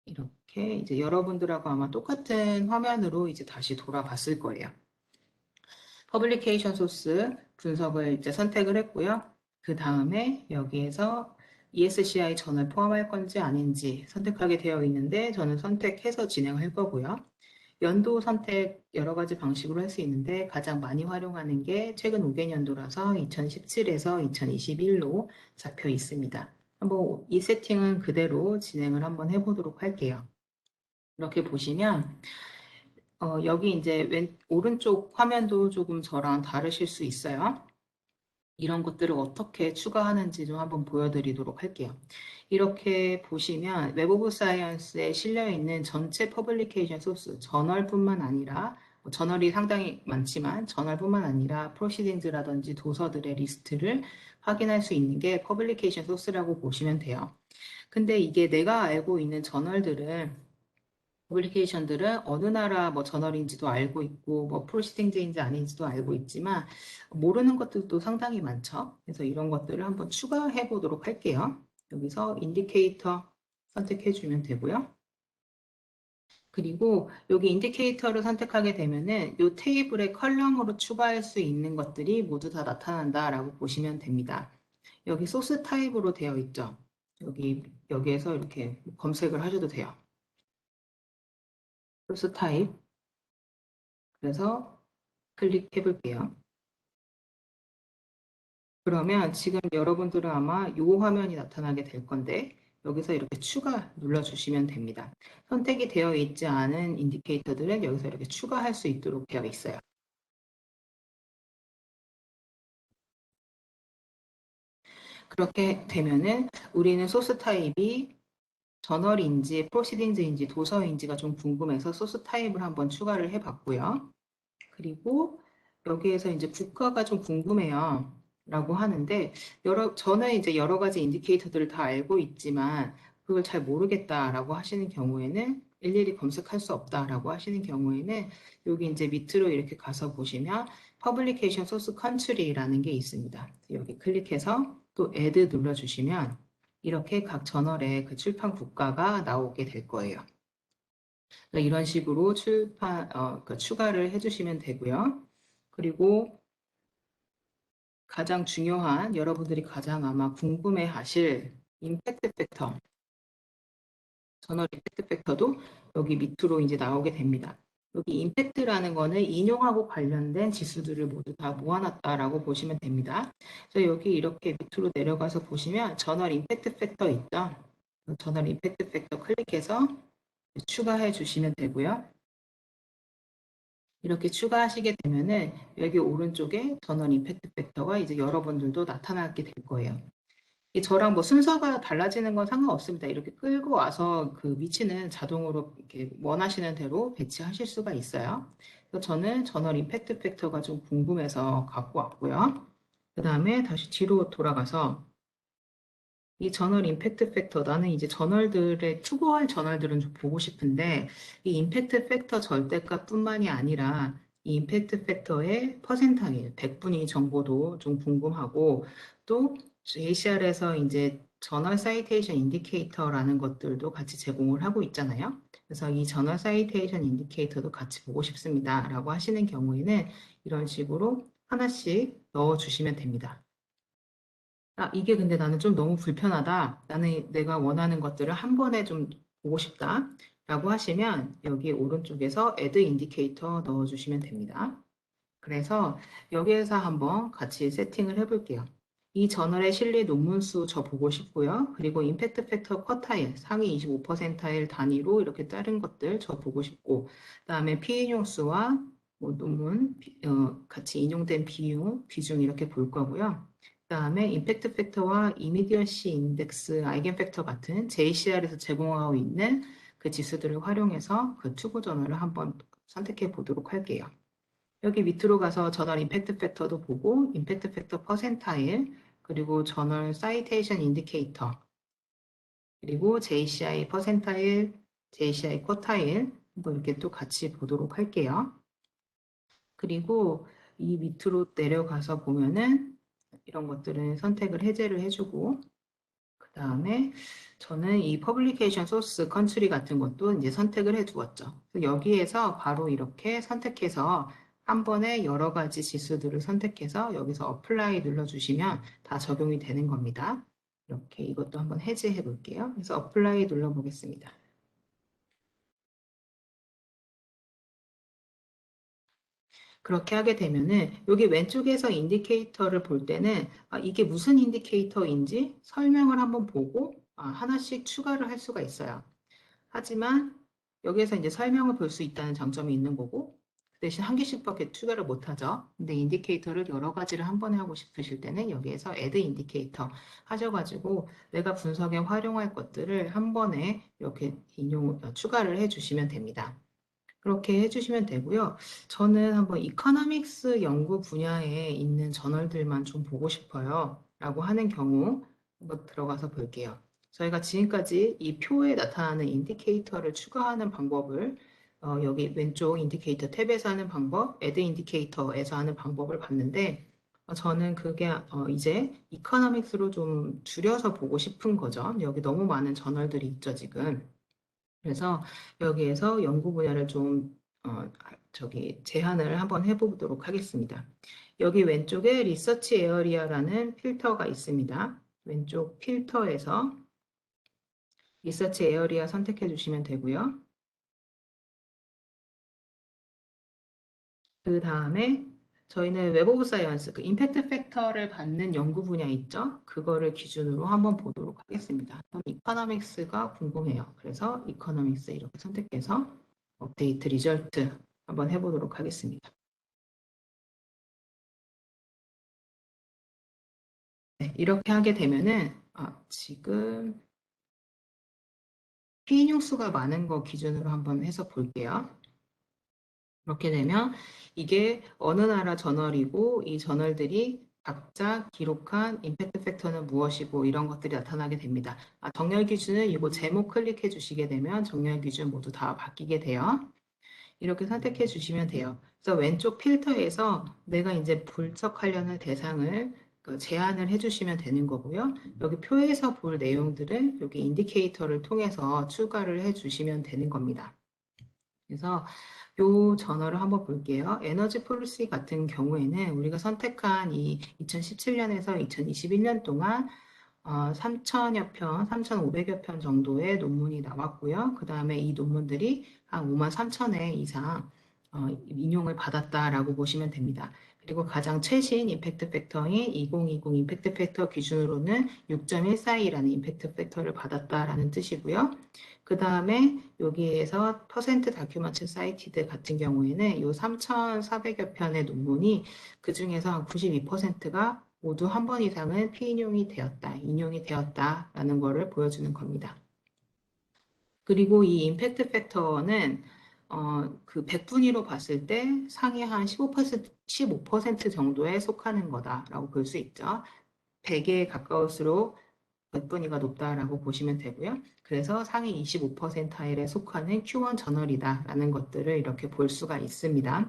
이렇게 이제 여러분들하고 아마 똑같은 화면으로 이제 다시 돌아갔을 거예요. 퍼블리케이션 소스 분석을 이제 선택을 했고요. 그 다음에 여기에서 ESCI 전을 포함할 건지 아닌지 선택하게 되어 있는데 저는 선택해서 진행할 거고요. 연도 선택 여러 가지 방식으로 할 수 있는데 가장 많이 활용하는 게 최근 5개년 연도라서 2017에서 2021로 잡혀 있습니다. 한번 이 세팅은 그대로 진행을 한번 해보도록 할게요. 이렇게 보시면 여기 이제 오른쪽 화면도 조금 저랑 다르실 수 있어요. 이런 것들을 어떻게 추가하는지 좀 한번 보여드리도록 할게요. 이렇게 보시면 웹 오브 사이언스에 실려 있는 전체 퍼블리케이션 소스, 저널뿐만 아니라 저널이 상당히 많지만 저널뿐만 아니라 프로시딩즈라든지 도서들의 리스트를 확인할 수 있는 게 퍼블리케이션 소스라고 보시면 돼요. 근데 이게 내가 알고 있는 저널들은 퍼블리케이션들은 어느 나라 뭐 저널인지도 알고 있고 뭐 프로시딩제인지 아닌지도 알고 있지만 모르는 것들도 상당히 많죠. 그래서 이런 것들을 한번 추가해 보도록 할게요. 여기서 인디케이터 선택해 주면 되고요. 그리고 여기 인디케이터를 선택하게 되면은 이 테이블에 컬럼으로 추가할 수 있는 것들이 모두 다 나타난다라고 보시면 됩니다. 여기 소스 타입으로 되어 있죠. 여기에서 이렇게 검색을 하셔도 돼요. 소스 타입. 그래서 클릭해 볼게요. 그러면 지금 여러분들은 아마 이 화면이 나타나게 될 건데 여기서 이렇게 추가 눌러주시면 됩니다. 선택이 되어 있지 않은 인디케이터들은 여기서 이렇게 추가할 수 있도록 되어 있어요. 그렇게 되면은 우리는 소스 타입이 저널인지 프로시딩즈인지 도서인지가 좀 궁금해서 소스 타입을 한번 추가를 해봤고요. 그리고 여기에서 이제 국가가 좀 궁금해요. 라고 하는데, 저는 이제 여러 가지 인디케이터들을 다 알고 있지만, 그걸 잘 모르겠다라고 하시는 경우에는, 일일이 검색할 수 없다라고 하시는 경우에는, 여기 이제 밑으로 이렇게 가서 보시면, Publication Source Country라는 게 있습니다. 여기 클릭해서 또 Add 눌러주시면, 이렇게 각 저널의 그 출판 국가가 나오게 될 거예요. 이런 식으로 추가를 해주시면 되고요. 그리고 가장 중요한 여러분들이 가장 아마 궁금해 하실 임팩트 팩터, 저널 임팩트 팩터도 여기 밑으로 이제 나오게 됩니다. 여기 임팩트라는 거는 인용하고 관련된 지수들을 모두 다 모아놨다라고 보시면 됩니다. 그래서 여기 이렇게 밑으로 내려가서 보시면 저널 임팩트 팩터 있죠. 저널 임팩트 팩터 클릭해서 추가해 주시면 되고요. 이렇게 추가하시게 되면은 여기 오른쪽에 저널 임팩트 팩터가 이제 여러분들도 나타나게 될 거예요. 저랑 뭐 순서가 달라지는 건 상관없습니다. 이렇게 끌고 와서 그 위치는 자동으로 이렇게 원하시는 대로 배치하실 수가 있어요. 그래서 저는 저널 임팩트 팩터가 좀 궁금해서 갖고 왔고요. 그 다음에 다시 뒤로 돌아가서 이 저널 임팩트 팩터, 나는 이제 저널들의 추구할 저널들은 좀 보고 싶은데 이 임팩트 팩터 절대값뿐만이 아니라 이 임팩트 팩터의 퍼센타일, 백분위 정보도 좀 궁금하고 또 JCR에서 이제 저널 사이테이션 인디케이터라는 것들도 같이 제공을 하고 있잖아요. 그래서 이 저널 사이테이션 인디케이터도 같이 보고 싶습니다. 라고 하시는 경우에는 이런 식으로 하나씩 넣어 주시면 됩니다. 이게 근데 나는 좀 너무 불편하다. 나는 내가 원하는 것들을 한 번에 좀 보고 싶다. 라고 하시면 여기 오른쪽에서 Add Indicator 넣어주시면 됩니다. 그래서 여기에서 한번 같이 세팅을 해볼게요. 이 저널의 실리 논문 수 저 보고 싶고요. 그리고 임팩트 팩터 쿼타일, 상위 25%일 단위로 이렇게 자른 것들 저 보고 싶고, 그다음에 피인용 수와 뭐 논문 같이 인용된 비중 이렇게 볼 거고요. 그다음에 임팩트 팩터와 이미디어시 인덱스, 아이겐 팩터 같은 JCR에서 제공하고 있는 그 지수들을 활용해서 그 투구 저널을 한번 선택해 보도록 할게요. 여기 밑으로 가서 저널 임팩트 팩터도 보고 임팩트 팩터 퍼센타일 그리고 저널 사이테이션 인디케이터 그리고 JCI 퍼센타일, JCI 쿼타일 뭐 이렇게 또 같이 보도록 할게요. 그리고 이 밑으로 내려가서 보면은 이런 것들은 선택을 해제를 해주고 그 다음에 저는 이 퍼블리케이션 소스 컨트리 같은 것도 이제 선택을 해 두었죠. 여기에서 바로 이렇게 선택해서 한 번에 여러 가지 지수들을 선택해서 여기서 어플라이 눌러주시면 다 적용이 되는 겁니다. 이렇게 이것도 한번 해제해 볼게요. 그래서 어플라이 눌러보겠습니다. 그렇게 하게 되면은 여기 왼쪽에서 인디케이터를 볼 때는 이게 무슨 인디케이터인지 설명을 한번 보고 하나씩 추가를 할 수가 있어요. 하지만 여기에서 이제 설명을 볼 수 있다는 장점이 있는 거고 그 대신 한 개씩밖에 추가를 못 하죠. 근데 인디케이터를 여러 가지를 한 번에 하고 싶으실 때는 여기에서 add 인디케이터 하셔가지고 내가 분석에 활용할 것들을 한 번에 이렇게 추가를 해주시면 됩니다. 그렇게 해주시면 되고요. 저는 한번 이코노믹스 연구 분야에 있는 저널들만 좀 보고 싶어요. 라고 하는 경우 한번 들어가서 볼게요. 저희가 지금까지 이 표에 나타나는 인디케이터를 추가하는 방법을 여기 왼쪽 인디케이터 탭에서 하는 방법, Add 인디케이터에서 하는 방법을 봤는데 저는 그게 이제 이코노믹스로 좀 줄여서 보고 싶은 거죠. 여기 너무 많은 저널들이 있죠, 지금. 그래서 여기에서 연구 분야를 좀 제한을 한번 해보도록 하겠습니다. 여기 왼쪽에 리서치 에어리아라는 필터가 있습니다. 왼쪽 필터에서 리서치 에어리아 선택해 주시면 되고요. 그 다음에 저희는 웹 오브 사이언스, 그 임팩트 팩터를 받는 연구 분야 있죠? 그거를 기준으로 한번 보도록 하겠습니다. 그럼 이코노믹스가 궁금해요. 그래서 이코노믹스 이렇게 선택해서 업데이트 리절트 한번 해보도록 하겠습니다. 네, 이렇게 하게 되면은 지금 피인용 수가 많은 거 기준으로 한번 해서 볼게요. 그렇게 되면 이게 어느 나라 저널이고 이 저널들이 각자 기록한 임팩트 팩터는 무엇이고 이런 것들이 나타나게 됩니다. 정렬 기준은 이거 제목 클릭해 주시게 되면 정렬 기준 모두 다 바뀌게 돼요. 이렇게 선택해 주시면 돼요. 그래서 왼쪽 필터에서 내가 이제 분석하려는 대상을 제한을 해주시면 되는 거고요. 여기 표에서 볼 내용들을 여기 인디케이터를 통해서 추가를 해주시면 되는 겁니다. 그래서 요 저널을 한번 볼게요. 에너지 폴리시 같은 경우에는 우리가 선택한 이 2017년에서 2021년 동안 3천여 편, 3,500여 편 정도의 논문이 나왔고요. 그 다음에 이 논문들이 한 5만 3천 회 이상 인용을 받았다라고 보시면 됩니다. 그리고 가장 최신 임팩트 팩터인 2020 임팩트 팩터 기준으로는 6.142라는 임팩트 팩터를 받았다라는 뜻이고요. 그 다음에 여기에서 퍼센트 다큐먼트 사이티드 같은 경우에는 이 3,400여 편의 논문이 그 중에서 한 92%가 모두 한 번 이상은 피인용이 되었다, 인용이 되었다라는 것을 보여주는 겁니다. 그리고 이 임팩트 팩터는 그 100분위로 봤을 때 상위 한 15% 정도에 속하는 거다라고 볼 수 있죠. 100에 가까울수록 100분위가 높다라고 보시면 되고요. 그래서 상위 25%에 속하는 Q1 저널이다라는 것들을 이렇게 볼 수가 있습니다.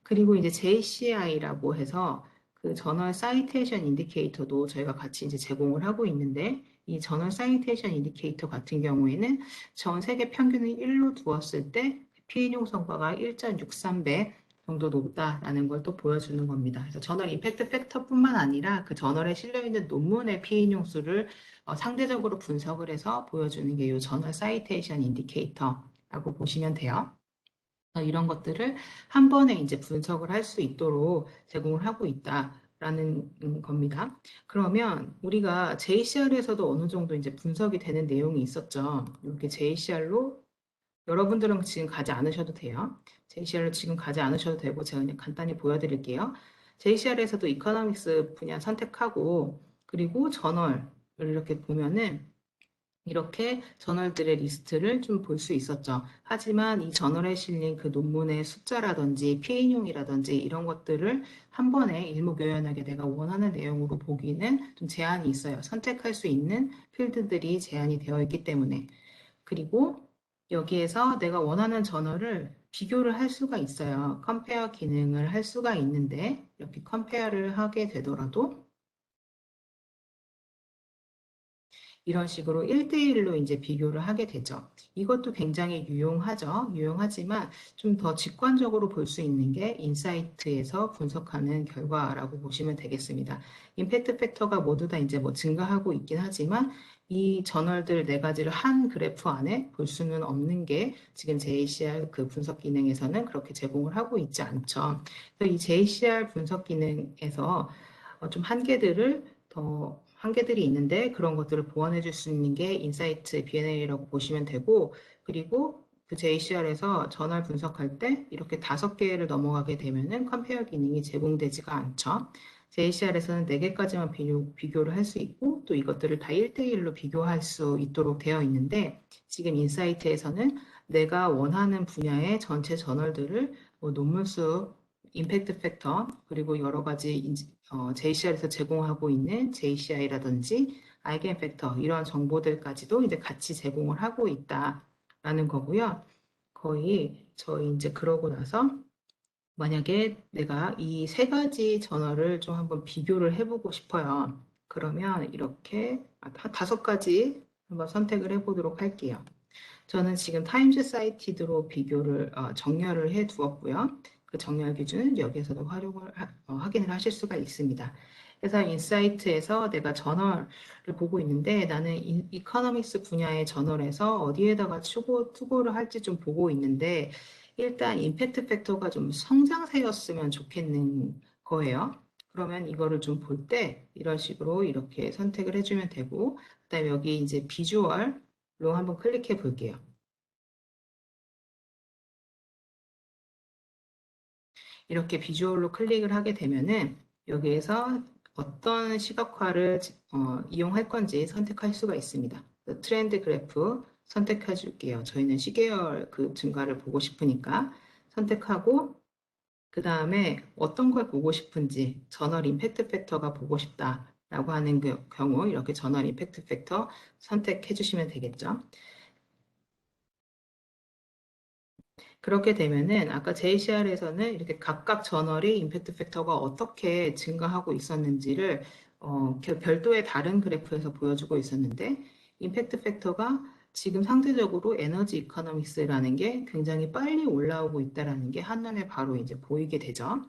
그리고 이제 JCI라고 해서 그 저널 사이테이션 인디케이터도 저희가 같이 이제 제공을 하고 있는데 이 저널 사이테이션 인디케이터 같은 경우에는 전 세계 평균을 1로 두었을 때 피인용 성과가 1.63배 정도 높다라는 걸 또 보여주는 겁니다. 그래서 저널 임팩트 팩터뿐만 아니라 그 저널에 실려 있는 논문의 피인용 수를 상대적으로 분석을 해서 보여주는 게 이 저널 사이테이션 인디케이터라고 보시면 돼요. 이런 것들을 한 번에 이제 분석을 할 수 있도록 제공을 하고 있다라는 겁니다. 그러면 우리가 JCR에서도 어느 정도 이제 분석이 되는 내용이 있었죠. 이렇게 JCR로 여러분들은 지금 가지 않으셔도 돼요. JCR로 지금 가지 않으셔도 되고 제가 그냥 간단히 보여드릴게요. JCR에서도 이코노믹스 분야 선택하고 그리고 저널을 이렇게 보면은 이렇게 저널들의 리스트를 좀 볼 수 있었죠. 하지만 이 저널에 실린 그 논문의 숫자라든지 피인용이라든지 이런 것들을 한 번에 일목요연하게 내가 원하는 내용으로 보기는 좀 제한이 있어요. 선택할 수 있는 필드들이 제한이 되어 있기 때문에. 그리고 여기에서 내가 원하는 저널을 비교를 할 수가 있어요. 컴페어 기능을 할 수가 있는데 이렇게 컴페어를 하게 되더라도 이런 식으로 1대1로 이제 비교를 하게 되죠. 이것도 굉장히 유용하죠. 유용하지만 좀 더 직관적으로 볼 수 있는 게 인사이트에서 분석하는 결과라고 보시면 되겠습니다. 임팩트 팩터가 모두 다 이제 뭐 증가하고 있긴 하지만 이 저널들 네 가지를 한 그래프 안에 볼 수는 없는 게 지금 JCR 그 분석 기능에서는 그렇게 제공을 하고 있지 않죠. 그래서 이 JCR 분석 기능에서 좀 한계들이 있는데 그런 것들을 보완해 줄 수 있는 게 인사이트 BNL이라고 보시면 되고 그리고 그 JCR에서 전월 분석할 때 이렇게 5개를 넘어가게 되면은 컴페어 기능이 제공되지가 않죠. JCR에서는 4개까지만 비교를 할 수 있고 또 이것들을 다 1대1로 비교할 수 있도록 되어 있는데 지금 인사이트에서는 내가 원하는 분야의 전체 저널들을 뭐 논문 수, 임팩트 팩터 그리고 여러 가지 JCR에서 제공하고 있는 JCI라든지 아이겐 팩터 이런 정보들까지도 이제 같이 제공을 하고 있다라는 거고요. 거의 저희 이제 그러고 나서 만약에 내가 이 세 가지 저널을 좀 한번 비교를 해보고 싶어요. 그러면 이렇게 한 5가지 한번 선택을 해보도록 할게요. 저는 지금 타임즈 사이티드로 정렬을 해 두었고요. 그 정렬 기준은 여기에서도 확인을 하실 수가 있습니다. 그래서 인사이트에서 내가 저널을 보고 있는데 나는 이코노믹스 분야의 저널에서 어디에다가 투고를 할지 좀 보고 있는데 일단 임팩트 팩터가 좀 성장세였으면 좋겠는 거예요. 그러면 이거를 좀 볼 때 이런 식으로 이렇게 선택을 해주면 되고 그다음에 여기 이제 비주얼로 한번 클릭해 볼게요. 이렇게 비주얼로 클릭을 하게 되면은 여기에서 어떤 시각화를 이용할 건지 선택할 수가 있습니다. 트렌드 그래프 선택해 줄게요. 저희는 시계열 그 증가를 보고 싶으니까 선택하고 그 다음에 어떤 걸 보고 싶은지 저널 임팩트 팩터가 보고 싶다라고 하는 경우 이렇게 저널 임팩트 팩터 선택해 주시면 되겠죠. 그렇게 되면은 아까 JCR에서는 이렇게 각각 저널이 임팩트 팩터가 어떻게 증가하고 있었는지를 별도의 다른 그래프에서 보여주고 있었는데 임팩트 팩터가 지금 상대적으로 에너지 이코노믹스라는 게 굉장히 빨리 올라오고 있다라는 게 한눈에 바로 이제 보이게 되죠.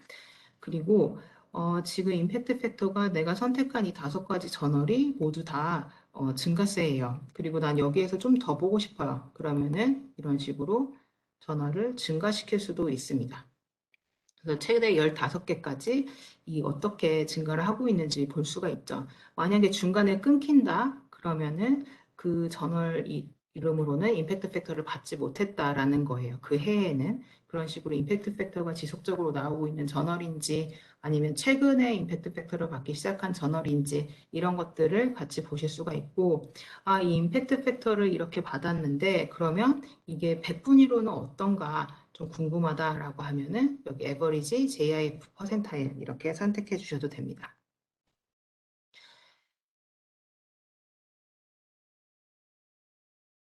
그리고 지금 임팩트 팩터가 내가 선택한 이 5가지 저널이 모두 다 증가세예요. 그리고 난 여기에서 좀 더 보고 싶어요. 그러면은 이런 식으로 전화를 증가시킬 수도 있습니다. 그래서 최대 15개까지 이 어떻게 증가를 하고 있는지 볼 수가 있죠. 만약에 중간에 끊긴다 그러면은 그 저널 이름으로는 임팩트 팩터를 받지 못했다라는 거예요. 그 해에는 그런 식으로 임팩트 팩터가 지속적으로 나오고 있는 저널인지 아니면 최근에 임팩트 팩터를 받기 시작한 저널인지 이런 것들을 같이 보실 수가 있고 이 임팩트 팩터를 이렇게 받았는데 그러면 이게 100분위로는 어떤가 좀 궁금하다라고 하면은 여기 에버리지 JIF 퍼센타일 이렇게 선택해 주셔도 됩니다.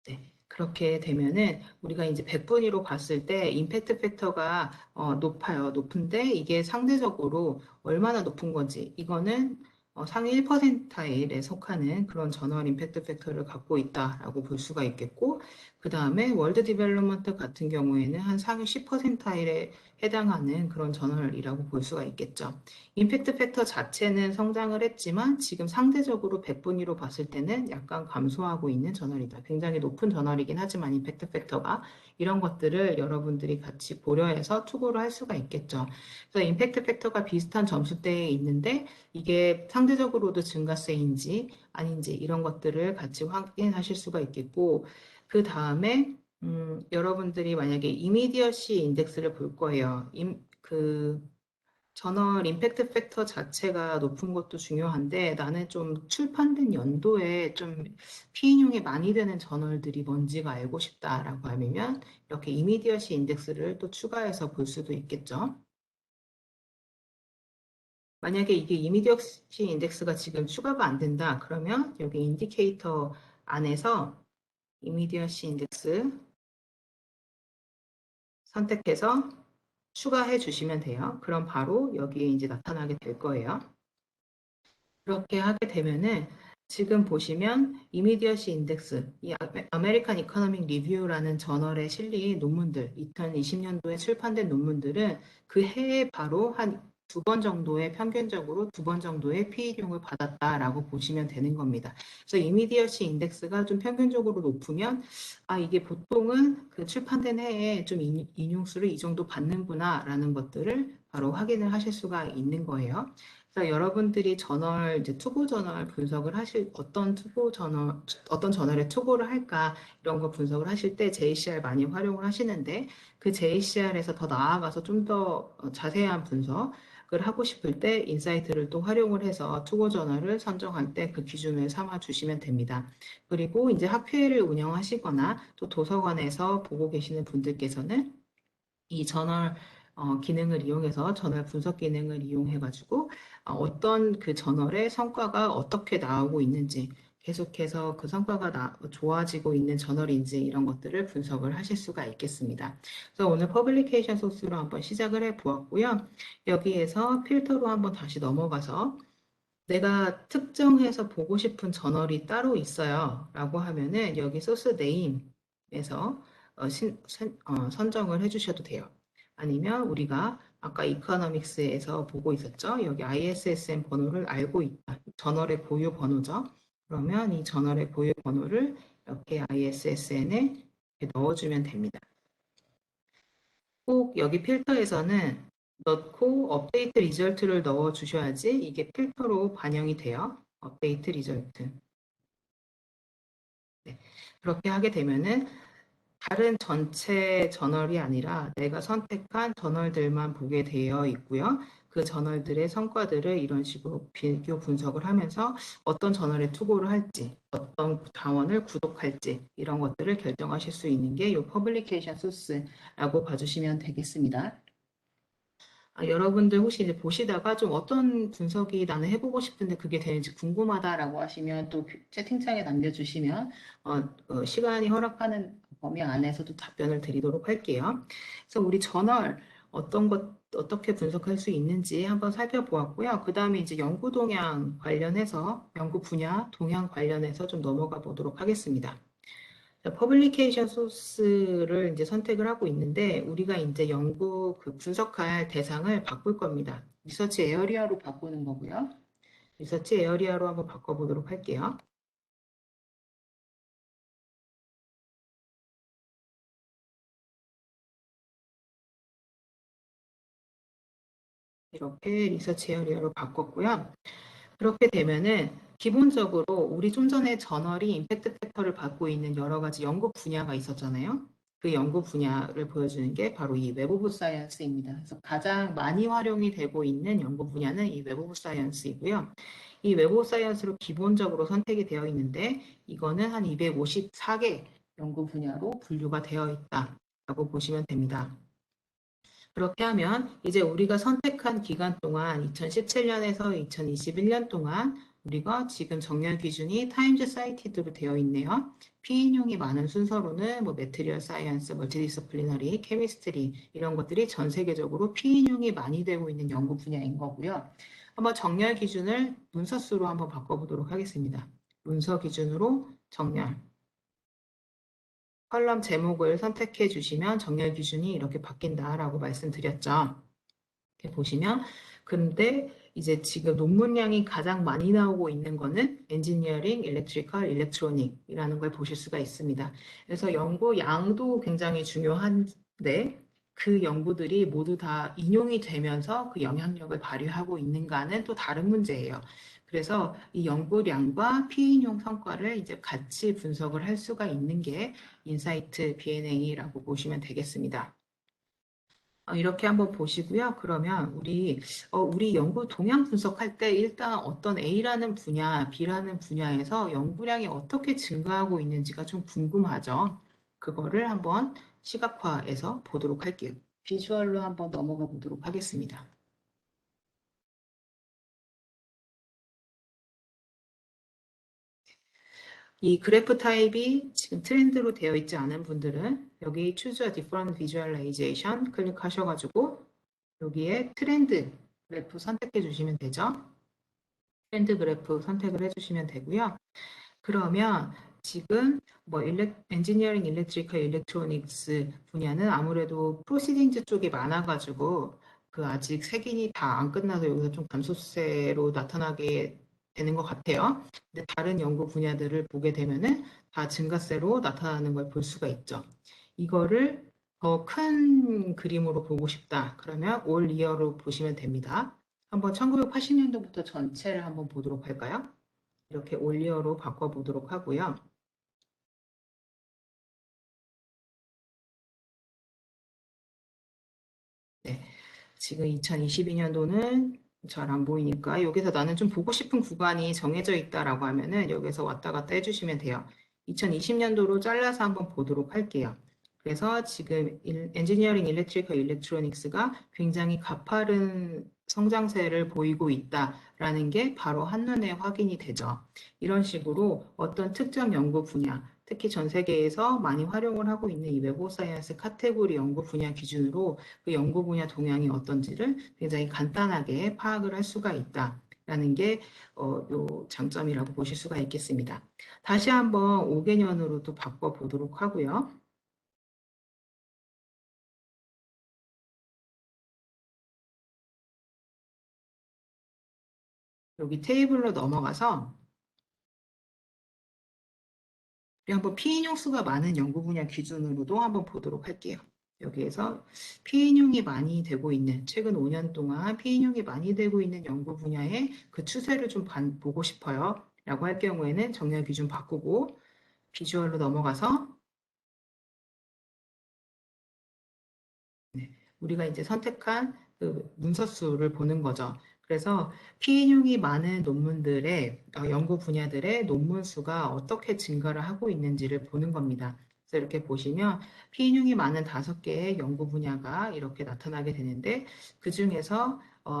네. 그렇게 되면은 우리가 이제 100분위로 봤을 때 임팩트 팩터가 높아요. 높은데 이게 상대적으로 얼마나 높은 건지 이거는 상위 1%에 속하는 그런 저널 임팩트 팩터를 갖고 있다라고 볼 수가 있겠고 그 다음에 월드 디벨롭먼트 같은 경우에는 한 상위 10%에 해당하는 그런 저널이라고 볼 수가 있겠죠. 임팩트 팩터 자체는 성장을 했지만 지금 상대적으로 100분위로 봤을 때는 약간 감소하고 있는 저널이다. 굉장히 높은 저널이긴 하지만 임팩트 팩터가 이런 것들을 여러분들이 같이 고려해서 투고를 할 수가 있겠죠. 그래서 임팩트 팩터가 비슷한 점수대에 있는데 이게 상대적으로도 증가세인지 아닌지 이런 것들을 같이 확인하실 수가 있겠고 그 다음에 여러분들이 만약에 이미디어시 인덱스를 볼 거예요. 저널 임팩트 팩터 자체가 높은 것도 중요한데 나는 좀 출판된 연도에 좀 피인용이 많이 되는 저널들이 뭔지가 알고 싶다라고 하면 이렇게 이미디어시 인덱스를 또 추가해서 볼 수도 있겠죠. 만약에 이게 이미디어시 인덱스가 지금 추가가 안 된다 그러면 여기 인디케이터 안에서 이미디어시 인덱스 선택해서 추가해 주시면 돼요. 그럼 바로 여기에 이제 나타나게 될 거예요. 그렇게 하게 되면은 지금 보시면 이미디어시 인덱스, 이 아메리칸 이코노믹 리뷰라는 저널에 실린 논문들, 2020년도에 출판된 논문들은 그 해에 바로 한 두 번 정도의 평균적으로 두 번 정도의 피일용을 받았다라고 보시면 되는 겁니다. 그래서 이미디어시 인덱스가 좀 평균적으로 높으면 이게 보통은 그 출판된 해에 좀 인용수를 이 정도 받는구나라는 것들을 바로 확인을 하실 수가 있는 거예요. 그래서 여러분들이 저널 이제 투고 저널 분석을 하실 어떤 저널에 투고를 할까 이런 거 분석을 하실 때 JCR 많이 활용을 하시는데 그 JCR에서 더 나아가서 좀 더 자세한 분석을 하고 싶을 때 인사이트를 또 활용을 해서 투고 저널을 선정할 때 그 기준을 삼아 주시면 됩니다. 그리고 이제 학회를 운영하시거나 또 도서관에서 보고 계시는 분들께서는 이 저널 기능을 이용해서 저널 분석 기능을 이용해 가지고 어떤 그 저널의 성과가 어떻게 나오고 있는지 계속해서 그 성과가 좋아지고 있는 저널인지 이런 것들을 분석을 하실 수가 있겠습니다. 그래서 오늘 퍼블리케이션 소스로 한번 시작을 해 보았고요. 여기에서 필터로 한번 다시 넘어가서 내가 특정해서 보고 싶은 저널이 따로 있어요. 라고 하면은 여기 소스 네임에서 선정을 해주셔도 돼요. 아니면 우리가 아까 이코노믹스에서 보고 있었죠. 여기 ISSN 번호를 알고 있다. 저널의 고유 번호죠. 그러면 이 저널의 고유 번호를 이렇게 ISSN에 넣어주면 됩니다. 꼭 여기 필터에서는 넣고 업데이트 리절트를 넣어 주셔야지 이게 필터로 반영이 돼요. 업데이트 리절트. 네. 그렇게 하게 되면은 다른 전체 저널이 아니라 내가 선택한 저널들만 보게 되어 있고요. 그 저널들의 성과들을 이런 식으로 비교 분석을 하면서 어떤 저널에 투고를 할지, 어떤 다원을 구독할지 이런 것들을 결정하실 수 있는 게 이 퍼블리케이션 소스라고 봐주시면 되겠습니다. 여러분들 혹시 이제 보시다가 좀 어떤 분석이 나는 해보고 싶은데 그게 되는지 궁금하다라고 하시면 또 채팅창에 남겨주시면 시간이 허락하는 범위 안에서도 답변을 드리도록 할게요. 그래서 우리 저널 어떻게 분석할 수 있는지 한번 살펴보았고요. 그 다음에 이제 연구 동향 관련해서 연구 분야 동향 관련해서 좀 넘어가 보도록 하겠습니다. 퍼블리케이션 소스를 이제 선택을 하고 있는데 우리가 이제 연구 그 분석할 대상을 바꿀 겁니다. 리서치 에어리어로 바꾸는 거고요. 리서치 에어리어로 한번 바꿔보도록 할게요. 이렇게 리서치 에어리어로 바꿨고요. 그렇게 되면은 기본적으로 우리 좀 전에 저널이 임팩트 팩터를 받고 있는 여러 가지 연구 분야가 있었잖아요. 그 연구 분야를 보여주는 게 바로 이 웹 오브 사이언스입니다. 그래서 가장 많이 활용이 되고 있는 연구 분야는 이 웹 오브 사이언스이고요. 이 웹 오브 사이언스로 기본적으로 선택이 되어 있는데 이거는 한 254개 연구 분야로 분류가 되어 있다라고 보시면 됩니다. 그렇게 하면 이제 우리가 선택한 기간 동안 2017년에서 2021년 동안 우리가 지금 정렬 기준이 타임즈 사이티드로 되어 있네요. 피인용이 많은 순서로는 뭐 매트리얼 사이언스, 멀티디스플리너리, 케미스트리 이런 것들이 전 세계적으로 피인용이 많이 되고 있는 연구 분야인 거고요. 한번 정렬 기준을 문서수로 한번 바꿔보도록 하겠습니다. 문서 기준으로 정렬. 컬럼 제목을 선택해 주시면 정렬 기준이 이렇게 바뀐다라고 말씀드렸죠. 이렇게 보시면 근데 이제 지금 논문량이 가장 많이 나오고 있는 거는 엔지니어링, 일렉트리컬, 일렉트로닉이라는 걸 보실 수가 있습니다. 그래서 연구 양도 굉장히 중요한데 그 연구들이 모두 다 인용이 되면서 그 영향력을 발휘하고 있는가는 또 다른 문제예요. 그래서 이 연구량과 피인용 성과를 이제 같이 분석을 할 수가 있는 게 인사이트 BNA라고 보시면 되겠습니다. 이렇게 한번 보시고요. 그러면 우리 연구 동향 분석할 때 일단 어떤 A라는 분야, B라는 분야에서 연구량이 어떻게 증가하고 있는지가 좀 궁금하죠. 그거를 한번 시각화해서 보도록 할게요. 비주얼로 한번 넘어가 보도록 하겠습니다. 이 그래프 타입이 지금 트렌드로 되어 있지 않은 분들은 여기 Choose a different visualization 클릭하셔가지고 여기에 트렌드 그래프 선택해 주시면 되죠. 트렌드 그래프 선택을 해주시면 되고요. 그러면 지금 뭐 엔지니어링, 일렉트리컬, 일렉트로닉스 분야는 아무래도 프로시딩즈 쪽이 많아가지고 그 아직 색인이 다 안 끝나서 여기서 좀 감소세로 나타나게 되는 것 같아요. 근데 다른 연구 분야들을 보게 되면은 다 증가세로 나타나는 걸 볼 수가 있죠. 이거를 더 큰 그림으로 보고 싶다. 그러면 올 이어로 보시면 됩니다. 한번 1980년도부터 전체를 한번 보도록 할까요? 이렇게 올리어로 바꿔보도록 하고요. 네, 지금 2022년도는 잘 안 보이니까 여기서 나는 좀 보고 싶은 구간이 정해져 있다라고 하면은 여기서 왔다 갔다 해주시면 돼요. 2020년도로 잘라서 한번 보도록 할게요. 그래서 지금 엔지니어링, 일렉트리컬, 일렉트로닉스가 굉장히 가파른 성장세를 보이고 있다라는 게 바로 한눈에 확인이 되죠. 이런 식으로 어떤 특정 연구 분야, 특히 전 세계에서 많이 활용을 하고 있는 이 웹 오브 사이언스 카테고리 연구 분야 기준으로 그 연구 분야 동향이 어떤지를 굉장히 간단하게 파악을 할 수가 있다라는 게 요 장점이라고 보실 수가 있겠습니다. 다시 한번 5개년으로 또 바꿔보도록 하고요. 여기 테이블로 넘어가서 우리 한번 피인용 수가 많은 연구 분야 기준으로도 한번 보도록 할게요. 여기에서 피인용이 많이 되고 있는 최근 5년 동안 피인용이 많이 되고 있는 연구 분야의 그 추세를 좀 보고 싶어요. 라고 할 경우에는 정렬 기준 바꾸고 비주얼로 넘어가서 네, 우리가 이제 선택한 그 문서수를 보는 거죠. 그래서 피인용이 많은 논문들의 연구 분야들의 논문 수가 어떻게 증가를 하고 있는지를 보는 겁니다. 그래서 이렇게 보시면 피인용이 많은 5개의 연구 분야가 이렇게 나타나게 되는데 그 중에서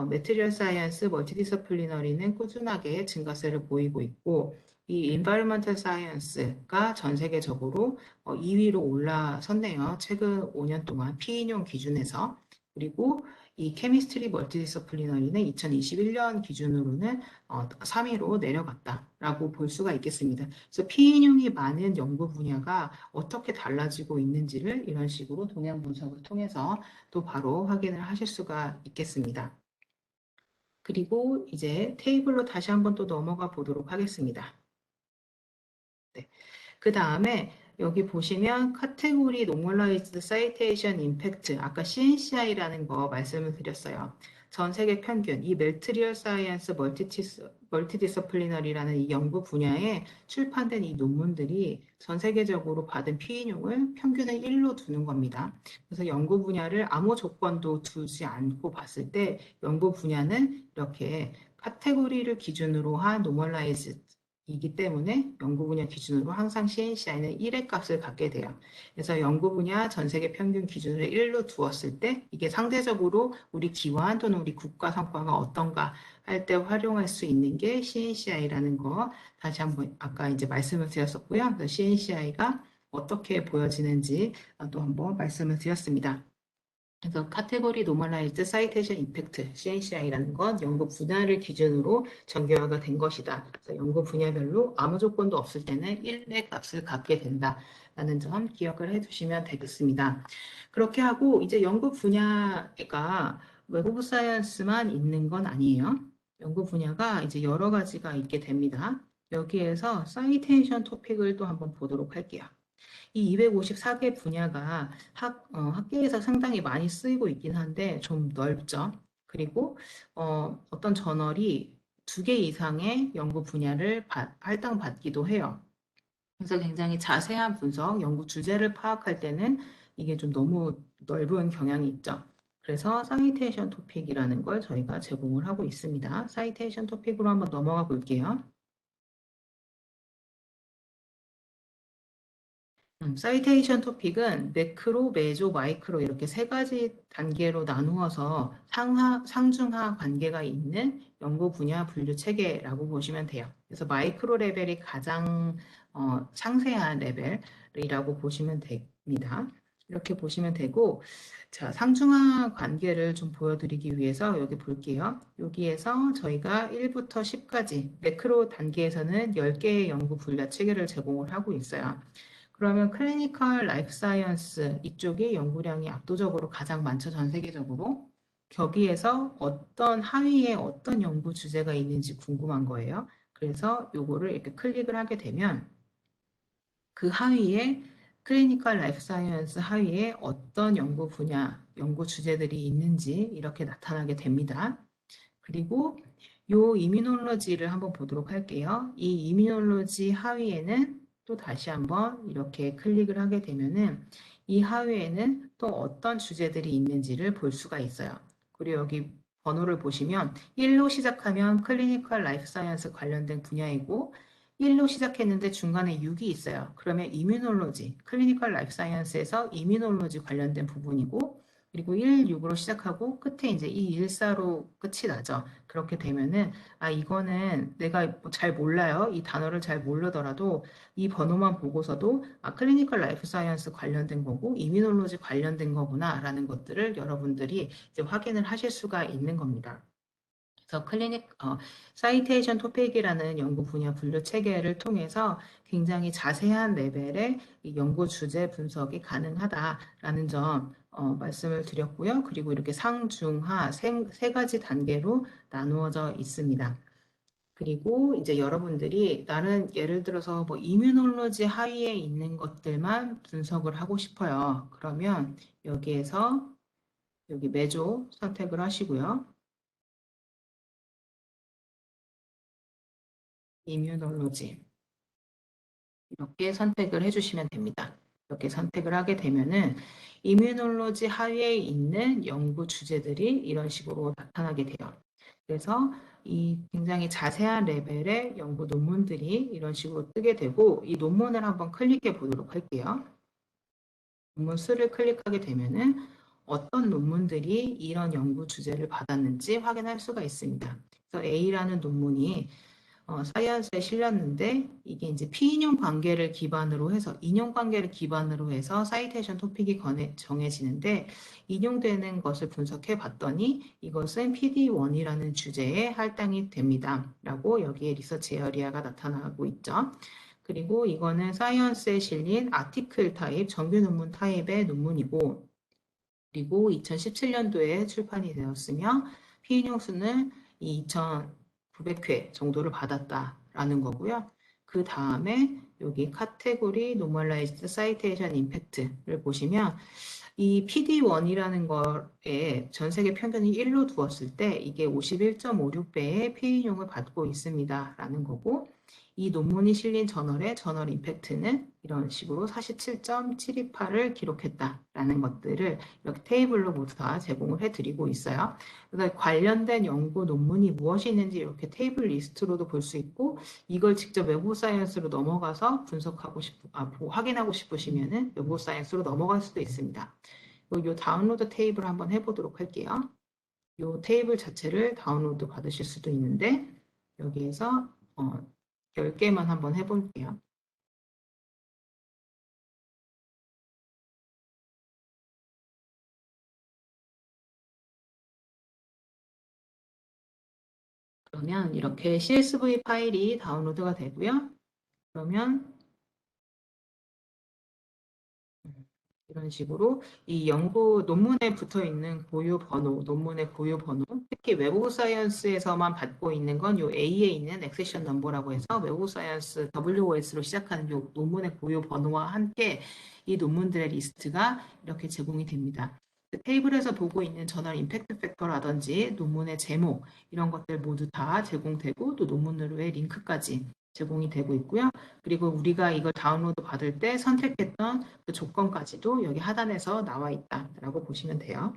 매트리얼 사이언스, 멀티디서플리너리는 꾸준하게 증가세를 보이고 있고 이 environmental science가 전 세계적으로 2위로 올라섰네요. 최근 5년 동안 피인용 기준에서. 그리고 이 케미스트리 멀티디서플리너리는 2021년 기준으로는 3위로 내려갔다라고 볼 수가 있겠습니다. 그래서 피인용이 많은 연구 분야가 어떻게 달라지고 있는지를 이런 식으로 동향 분석을 통해서 또 바로 확인을 하실 수가 있겠습니다. 그리고 이제 테이블로 다시 한번 또 넘어가 보도록 하겠습니다. 네. 그 다음에 여기 보시면 카테고리 Normalized Citation Impact 아까 CNCI라는 거 말씀을 드렸어요. 전 세계 평균, 이 Material Science Multidisciplinary라는 이 연구 분야에 출판된 이 논문들이 전 세계적으로 받은 피인용을 평균을 1로 두는 겁니다. 그래서 연구 분야를 아무 조건도 두지 않고 봤을 때 연구 분야는 이렇게 카테고리를 기준으로 한 노멀라이즈이기 때문에 연구 분야 기준으로 항상 CNCI는 1의 값을 갖게 돼요. 그래서 연구 분야 전 세계 평균 기준으로 1로 두었을 때 이게 상대적으로 우리 기관 또는 우리 국가 성과가 어떤가 할 때 활용할 수 있는 게 CNCI라는 거 다시 한번 아까 이제 말씀을 드렸었고요. CNCI가 어떻게 보여지는지 또 한번 말씀을 드렸습니다. 그래서 카테고리 노멀라이즈드 사이테이션 임팩트 CNCI라는 건 연구 분야를 기준으로 정교화가 된 것이다. 그래서 연구 분야별로 아무 조건도 없을 때는 1의 값을 갖게 된다라는 점 기억을 해두시면 되겠습니다. 그렇게 하고 이제 연구 분야가 웹 오브 사이언스만 있는 건 아니에요. 연구 분야가 이제 여러 가지가 있게 됩니다. 여기에서 사이테이션 토픽을 또 한번 보도록 할게요. 이 254개 분야가 학계에서 상당히 많이 쓰이고 있긴 한데 좀 넓죠. 그리고 어떤 저널이 2개 이상의 연구 분야를 할당받기도 해요. 그래서 굉장히 자세한 분석, 연구 주제를 파악할 때는 이게 좀 너무 넓은 경향이 있죠. 그래서 사이테이션 토픽이라는 걸 저희가 제공을 하고 있습니다. 사이테이션 토픽으로 한번 넘어가 볼게요. 사이테이션 토픽은 매크로, 메조, 마이크로 이렇게 세 가지 단계로 나누어서 상중하 관계가 있는 연구 분야 분류 체계라고 보시면 돼요. 그래서 마이크로 레벨이 가장 상세한 레벨이라고 보시면 됩니다. 이렇게 보시면 되고, 자, 상중하 관계를 좀 보여드리기 위해서 여기 볼게요. 여기에서 저희가 1부터 10까지 매크로 단계에서는 10개의 연구 분야 체계를 제공을 하고 있어요. 그러면 클리니컬 라이프 사이언스 이쪽이 연구량이 압도적으로 가장 많죠, 전 세계적으로. 거기에서 어떤 하위에 어떤 연구 주제가 있는지 궁금한 거예요. 그래서 요거를 이렇게 클릭을 하게 되면 그 하위에 클리니컬 라이프 사이언스 하위에 어떤 연구 분야, 연구 주제들이 있는지 이렇게 나타나게 됩니다. 그리고 요 이뮤놀로지를 한번 보도록 할게요. 이 이뮤놀로지 하위에는 또 다시 한번 이렇게 클릭을 하게 되면은 이 하위에는 또 어떤 주제들이 있는지를 볼 수가 있어요. 그리고 여기 번호를 보시면 1로 시작하면 클리니컬 라이프 사이언스 관련된 분야이고 1로 시작했는데 중간에 6이 있어요. 그러면 이뮤놀로지, 클리니컬 라이프 사이언스에서 이뮤놀로지 관련된 부분이고 그리고 1, 6으로 시작하고 끝에 이제 2, 1, 4로 끝이 나죠. 그렇게 되면은 이거는 내가 뭐잘 몰라요. 이 단어를 잘 모르더라도 이 번호만 보고서도 클리니컬 라이프 사이언스 관련된 거고 이뮤놀로지 관련된 거구나라는 것들을 여러분들이 이제 확인을 하실 수가 있는 겁니다. 그래서 사이테이션 토픽이라는 연구 분야 분류 체계를 통해서 굉장히 자세한 레벨의 이 연구 주제 분석이 가능하다라는 점 말씀을 드렸고요. 그리고 이렇게 상중하 세 가지 단계로 나누어져 있습니다. 그리고 이제 여러분들이 나는 예를 들어서 뭐 이뮤놀로지 하위에 있는 것들만 분석을 하고 싶어요. 그러면 여기에서 여기 메조 선택을 하시고요. 이뮤놀로지 이렇게 선택을 해주시면 됩니다. 이렇게 선택을 하게 되면은 이뮤놀로지 하위에 있는 연구 주제들이 이런 식으로 나타나게 돼요. 그래서 이 굉장히 자세한 레벨의 연구 논문들이 이런 식으로 뜨게 되고 이 논문을 한번 클릭해 보도록 할게요. 논문 수를 클릭하게 되면은 어떤 논문들이 이런 연구 주제를 받았는지 확인할 수가 있습니다. 그래서 A라는 논문이 사이언스에 실렸는데 이게 이제 피인용 관계를 기반으로 해서 인용 관계를 기반으로 해서 사이테이션 토픽이 정해지는데 인용되는 것을 분석해 봤더니 이것은 PD1이라는 주제에 할당이 됩니다. 라고 여기에 리서치 에어리아가 나타나고 있죠. 그리고 이거는 사이언스에 실린 아티클 타입, 정규 논문 타입의 논문이고 그리고 2017년도에 출판이 되었으며 피인용 수는 2,900회 정도를 받았다라는 거고요. 그 다음에 여기 카테고리 노멀라이즈드 사이테이션 임팩트를 보시면 이 PD1이라는 거에 전 세계 평균이 1로 두었을 때 이게 51.56배의 피인용을 받고 있습니다라는 거고, 이 논문이 실린 저널의 저널 임팩트는 이런 식으로 47.728을 기록했다라는 것들을 이렇게 테이블로 모두 다 제공을 해드리고 있어요. 그래서 관련된 연구 논문이 무엇이 있는지 이렇게 테이블 리스트로도 볼 수 있고, 이걸 직접 웹 오브 사이언스로 넘어가서 확인하고 싶으시면은 웹 오브 사이언스로 넘어갈 수도 있습니다. 요 다운로드 테이블 한번 해보도록 할게요. 요 테이블 자체를 다운로드 받으실 수도 있는데, 여기에서 10개만 한번 해볼게요. 그러면 이렇게 CSV 파일이 다운로드가 되고요. 그러면 이런 식으로 이 연구 논문에 붙어 있는 고유 번호, 논문의 고유 번호, 특히 웹 오브 사이언스에서만 받고 있는 건 요 A에 있는 액세션 넘버라고 해서 웹 오브 사이언스 WOS로 시작하는 요 논문의 고유 번호와 함께 이 논문들의 리스트가 이렇게 제공이 됩니다. 테이블에서 보고 있는 저널 임팩트 팩터라든지 논문의 제목 이런 것들 모두 다 제공되고 또 논문으로의 링크까지 제공이 되고 있고요. 그리고 우리가 이걸 다운로드 받을 때 선택했던 그 조건까지도 여기 하단에서 나와 있다라고 보시면 돼요.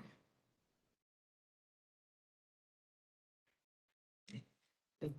이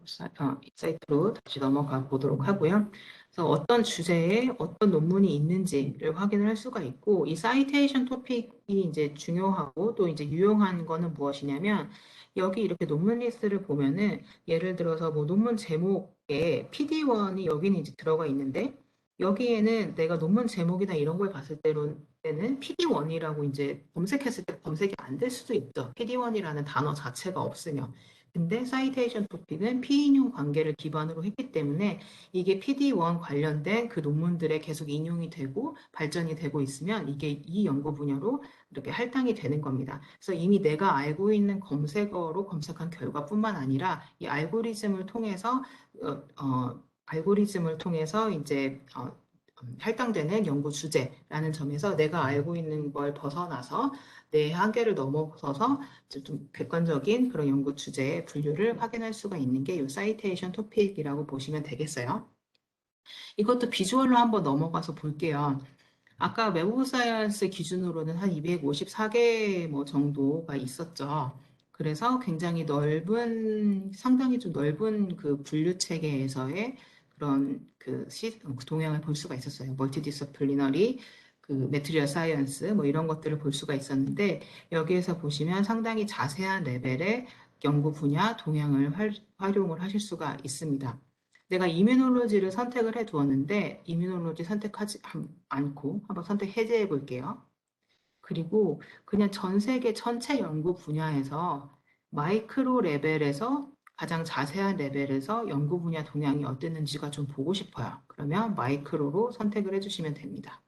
사이트로 다시 넘어가 보도록 하고요. 그래서 어떤 주제에 어떤 논문이 있는지를 확인을 할 수가 있고, 이 사이테이션 토픽이 이제 중요하고 또 이제 유용한 거는 무엇이냐면, 여기 이렇게 논문 리스트를 보면은 예를 들어서 뭐 논문 제목에 PD1이 여기는 이제 들어가 있는데, 여기에는 내가 논문 제목이나 이런 걸 봤을 때는 PD1이라고 이제 검색했을 때 검색이 안 될 수도 있죠. PD1이라는 단어 자체가 없으면. 근데 사이테이션 토픽은 피인용 관계를 기반으로 했기 때문에 이게 PD1 관련된 그 논문들에 계속 인용이 되고 발전이 되고 있으면 이게 이 연구 분야로 이렇게 할당이 되는 겁니다. 그래서 이미 내가 알고 있는 검색어로 검색한 결과뿐만 아니라 이 알고리즘을 통해서 이제 할당되는 연구 주제라는 점에서 내가 알고 있는 걸 벗어나서 내 한계를 넘어서서 좀 객관적인 그런 연구 주제의 분류를 확인할 수가 있는 게 이 사이테이션 토픽이라고 보시면 되겠어요. 이것도 비주얼로 한번 넘어가서 볼게요. 아까 웹 오브 사이언스 기준으로는 한 254개 뭐 정도가 있었죠. 그래서 굉장히 상당히 좀 넓은 그 분류 체계에서의 그런 그 동향을 볼 수가 있었어요. 멀티디스플리너리, 그 매트리얼 사이언스 뭐 이런 것들을 볼 수가 있었는데, 여기에서 보시면 상당히 자세한 레벨의 연구 분야 동향을 활용을 하실 수가 있습니다. 내가 이뮤놀로지를 선택을 해 두었는데 이뮤놀로지 선택하지 않고 한번 선택 해제해 볼게요. 그리고 그냥 전 세계 전체 연구 분야에서 마이크로 레벨에서 가장 자세한 레벨에서 연구 분야 동향이 어땠는지가 좀 보고 싶어요. 그러면 마이크로로 선택을 해주시면 됩니다.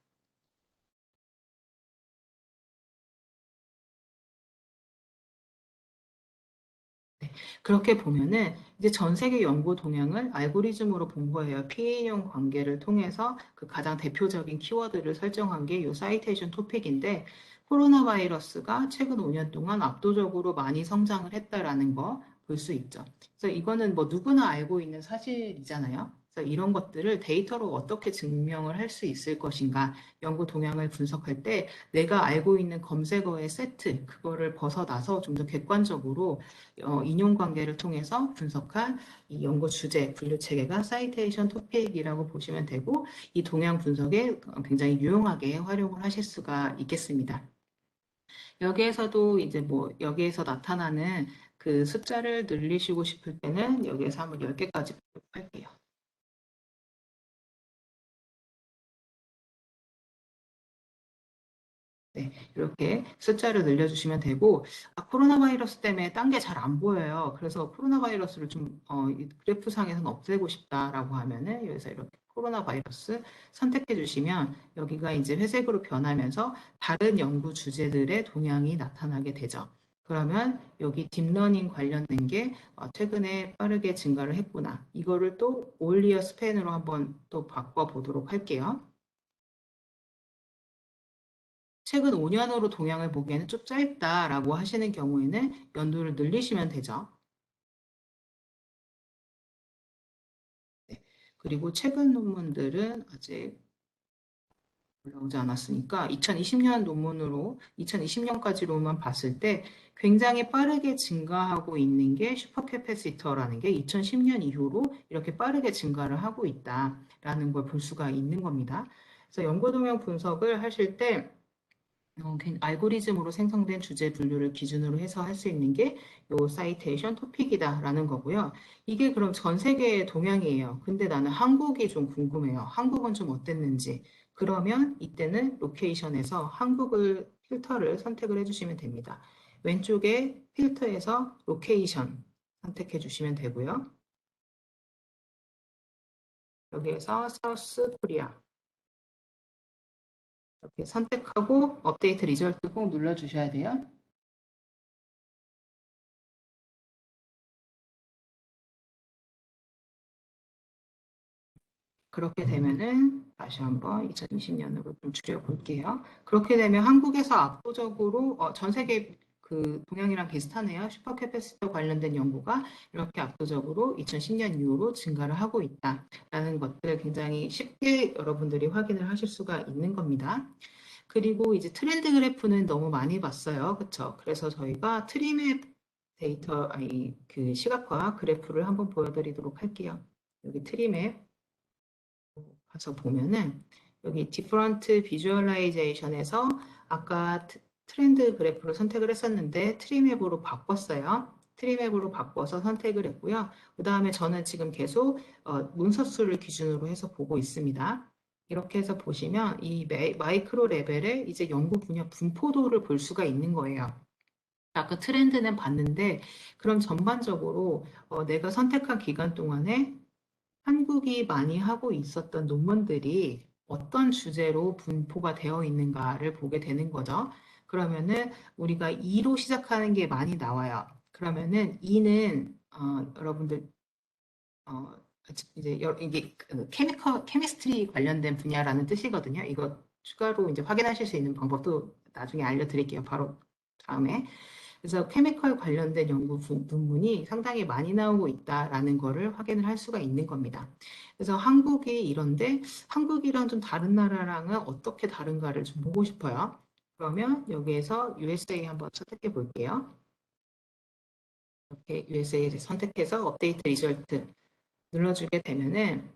그렇게 보면은 이제 전 세계 연구 동향을 알고리즘으로 본 거예요. 피해용 관계를 통해서 그 가장 대표적인 키워드를 설정한 게 이 사이테이션 토픽인데, 코로나 바이러스가 최근 5년 동안 압도적으로 많이 성장을 했다라는 거 볼 수 있죠. 그래서 이거는 뭐 누구나 알고 있는 사실이잖아요. 그래서 이런 것들을 데이터로 어떻게 증명을 할 수 있을 것인가, 연구 동향을 분석할 때 내가 알고 있는 검색어의 세트, 그거를 벗어나서 좀 더 객관적으로 인용 관계를 통해서 분석한 이 연구 주제 분류 체계가 사이테이션 토픽이라고 보시면 되고, 이 동향 분석에 굉장히 유용하게 활용을 하실 수가 있겠습니다. 여기에서도 이제 뭐 여기에서 나타나는 그 숫자를 늘리시고 싶을 때는 여기에서 한번 10개까지 할게요. 네, 이렇게 숫자를 늘려주시면 되고, 코로나 바이러스 때문에 딴 게 잘 안 보여요. 그래서 코로나 바이러스를 좀, 이 그래프상에서는 없애고 싶다라고 하면은, 여기서 이렇게 코로나 바이러스 선택해 주시면, 여기가 이제 회색으로 변하면서 다른 연구 주제들의 동향이 나타나게 되죠. 그러면 여기 딥러닝 관련된 게 최근에 빠르게 증가를 했구나. 이거를 또 올리어 스팬으로 한번 또 바꿔 보도록 할게요. 최근 5년으로 동향을 보기에는 좀 짧다라고 하시는 경우에는 연도를 늘리시면 되죠. 네. 그리고 최근 논문들은 아직 올라오지 않았으니까 2020년 논문으로 2020년까지로만 봤을 때 굉장히 빠르게 증가하고 있는 게 슈퍼캐패시터라는 게 2010년 이후로 이렇게 빠르게 증가를 하고 있다라는 걸 볼 수가 있는 겁니다. 그래서 연구 동향 분석을 하실 때 알고리즘으로 생성된 주제 분류를 기준으로 해서 할 수 있는 게 요 사이테이션 토픽이다라는 거고요. 이게 그럼 전 세계의 동향이에요. 근데 나는 한국이 좀 궁금해요. 한국은 좀 어땠는지. 그러면 이때는 로케이션에서 한국을 필터를 선택을 해주시면 됩니다. 왼쪽에 필터에서 로케이션 선택해 주시면 되고요. 여기에서 사우스 코리아 이렇게 선택하고 업데이트 리절트 꼭 눌러주셔야 돼요. 그렇게 되면은 다시 한번 2020년으로 좀 줄여볼게요. 그렇게 되면 한국에서 압도적으로 전 세계 그 동향이랑 비슷하네요. 슈퍼캐패시터 관련된 연구가 이렇게 압도적으로 2010년 이후로 증가를 하고 있다라는 것들 굉장히 쉽게 여러분들이 확인을 하실 수가 있는 겁니다. 그리고 이제 트렌드 그래프는 너무 많이 봤어요. 그렇죠? 그래서 저희가 트리맵 데이터 아니 그 시각화 그래프를 한번 보여드리도록 할게요. 여기 트리맵 가서 보면은 여기 디퍼런트 비주얼라이제이션에서 아까 트렌드 그래프를 선택을 했었는데 트리맵으로 바꿨어요. 트리맵으로 바꿔서 선택을 했고요. 그 다음에 저는 지금 계속 문서 수를 기준으로 해서 보고 있습니다. 이렇게 해서 보시면 이 마이크로 레벨의 이제 연구 분야 분포도를 볼 수가 있는 거예요. 아까 트렌드는 봤는데 그럼 전반적으로 내가 선택한 기간 동안에 한국이 많이 하고 있었던 논문들이 어떤 주제로 분포가 되어 있는가를 보게 되는 거죠. 그러면은 우리가 2로 시작하는 게 많이 나와요. 그러면은 2는 여러분들 어, 이제 이게 케미스트리 관련된 분야라는 뜻이거든요. 이거 추가로 이제 확인하실 수 있는 방법도 나중에 알려드릴게요. 바로 다음에. 그래서 케미컬 관련된 연구 논문이 상당히 많이 나오고 있다라는 거를 확인을 할 수가 있는 겁니다. 그래서 한국이 이런데 한국이랑 좀 다른 나라랑은 어떻게 다른가를 좀 보고 싶어요. 그러면 여기에서 USA 한번 선택해 볼게요. 이렇게 USA를 선택해서 업데이트 리절트 눌러주게 되면은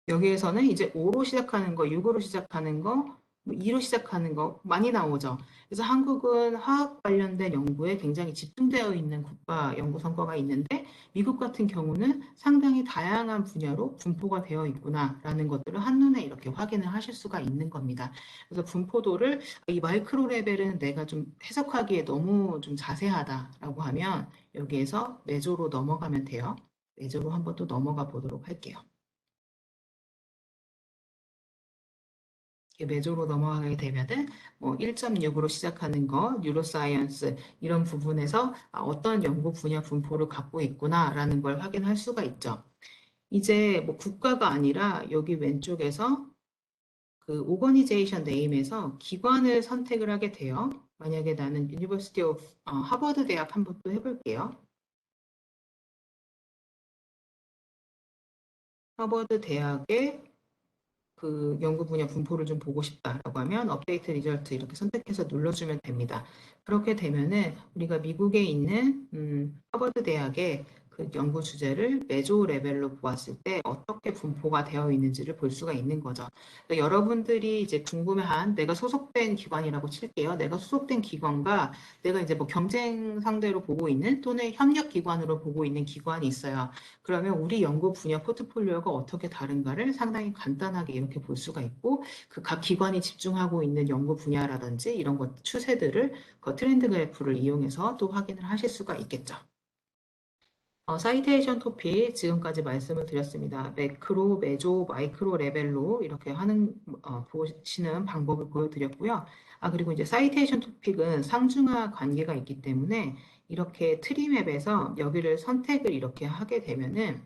여기에서는 이제 5로 시작하는 거, 6으로 시작하는 거, 2로 시작하는 거 많이 나오죠. 그래서 한국은 화학 관련된 연구에 굉장히 집중되어 있는 국가 연구 성과가 있는데 미국 같은 경우는 상당히 다양한 분야로 분포가 되어 있구나라는 것들을 한눈에 이렇게 확인을 하실 수가 있는 겁니다. 그래서 분포도를 이 마이크로 레벨은 내가 좀 해석하기에 너무 좀 자세하다라고 하면 여기에서 메조로 넘어가면 돼요. 메조로 한번 또 넘어가 보도록 할게요. 메조로 넘어가게 되면은 뭐 1.6으로 시작하는 거, 뉴로사이언스 이런 부분에서 어떤 연구 분야 분포를 갖고 있구나라는 걸 확인할 수가 있죠. 이제 뭐 국가가 아니라 여기 왼쪽에서 그 오거니제이션 네임에서 기관을 선택을 하게 돼요. 만약에 나는 유니버시티 오브 하버드 대학 한번 또 해볼게요. 하버드 대학의 그 연구 분야 분포를 좀 보고 싶다라고 하면 업데이트 리절트 이렇게 선택해서 눌러주면 됩니다. 그렇게 되면은 우리가 미국에 있는 하버드 대학의 그 연구 주제를 매조 레벨로 보았을 때 어떻게 분포가 되어 있는지를 볼 수가 있는 거죠. 그러니까 여러분들이 이제 궁금해한 내가 소속된 기관이라고 칠게요. 내가 소속된 기관과 내가 이제 뭐 경쟁 상대로 보고 있는 또는 협력 기관으로 보고 있는 기관이 있어요. 그러면 우리 연구 분야 포트폴리오가 어떻게 다른가를 상당히 간단하게 이렇게 볼 수가 있고 그 각 기관이 집중하고 있는 연구 분야라든지 이런 것 추세들을 그 트렌드 그래프를 이용해서 또 확인을 하실 수가 있겠죠. 사이테이션 토픽 지금까지 말씀을 드렸습니다. 매크로, 메조, 마이크로 레벨로 이렇게 하는 보시는 방법을 보여드렸고요. 그리고 이제 사이테이션 토픽은 상중하 관계가 있기 때문에 이렇게 트리맵에서 여기를 선택을 이렇게 하게 되면은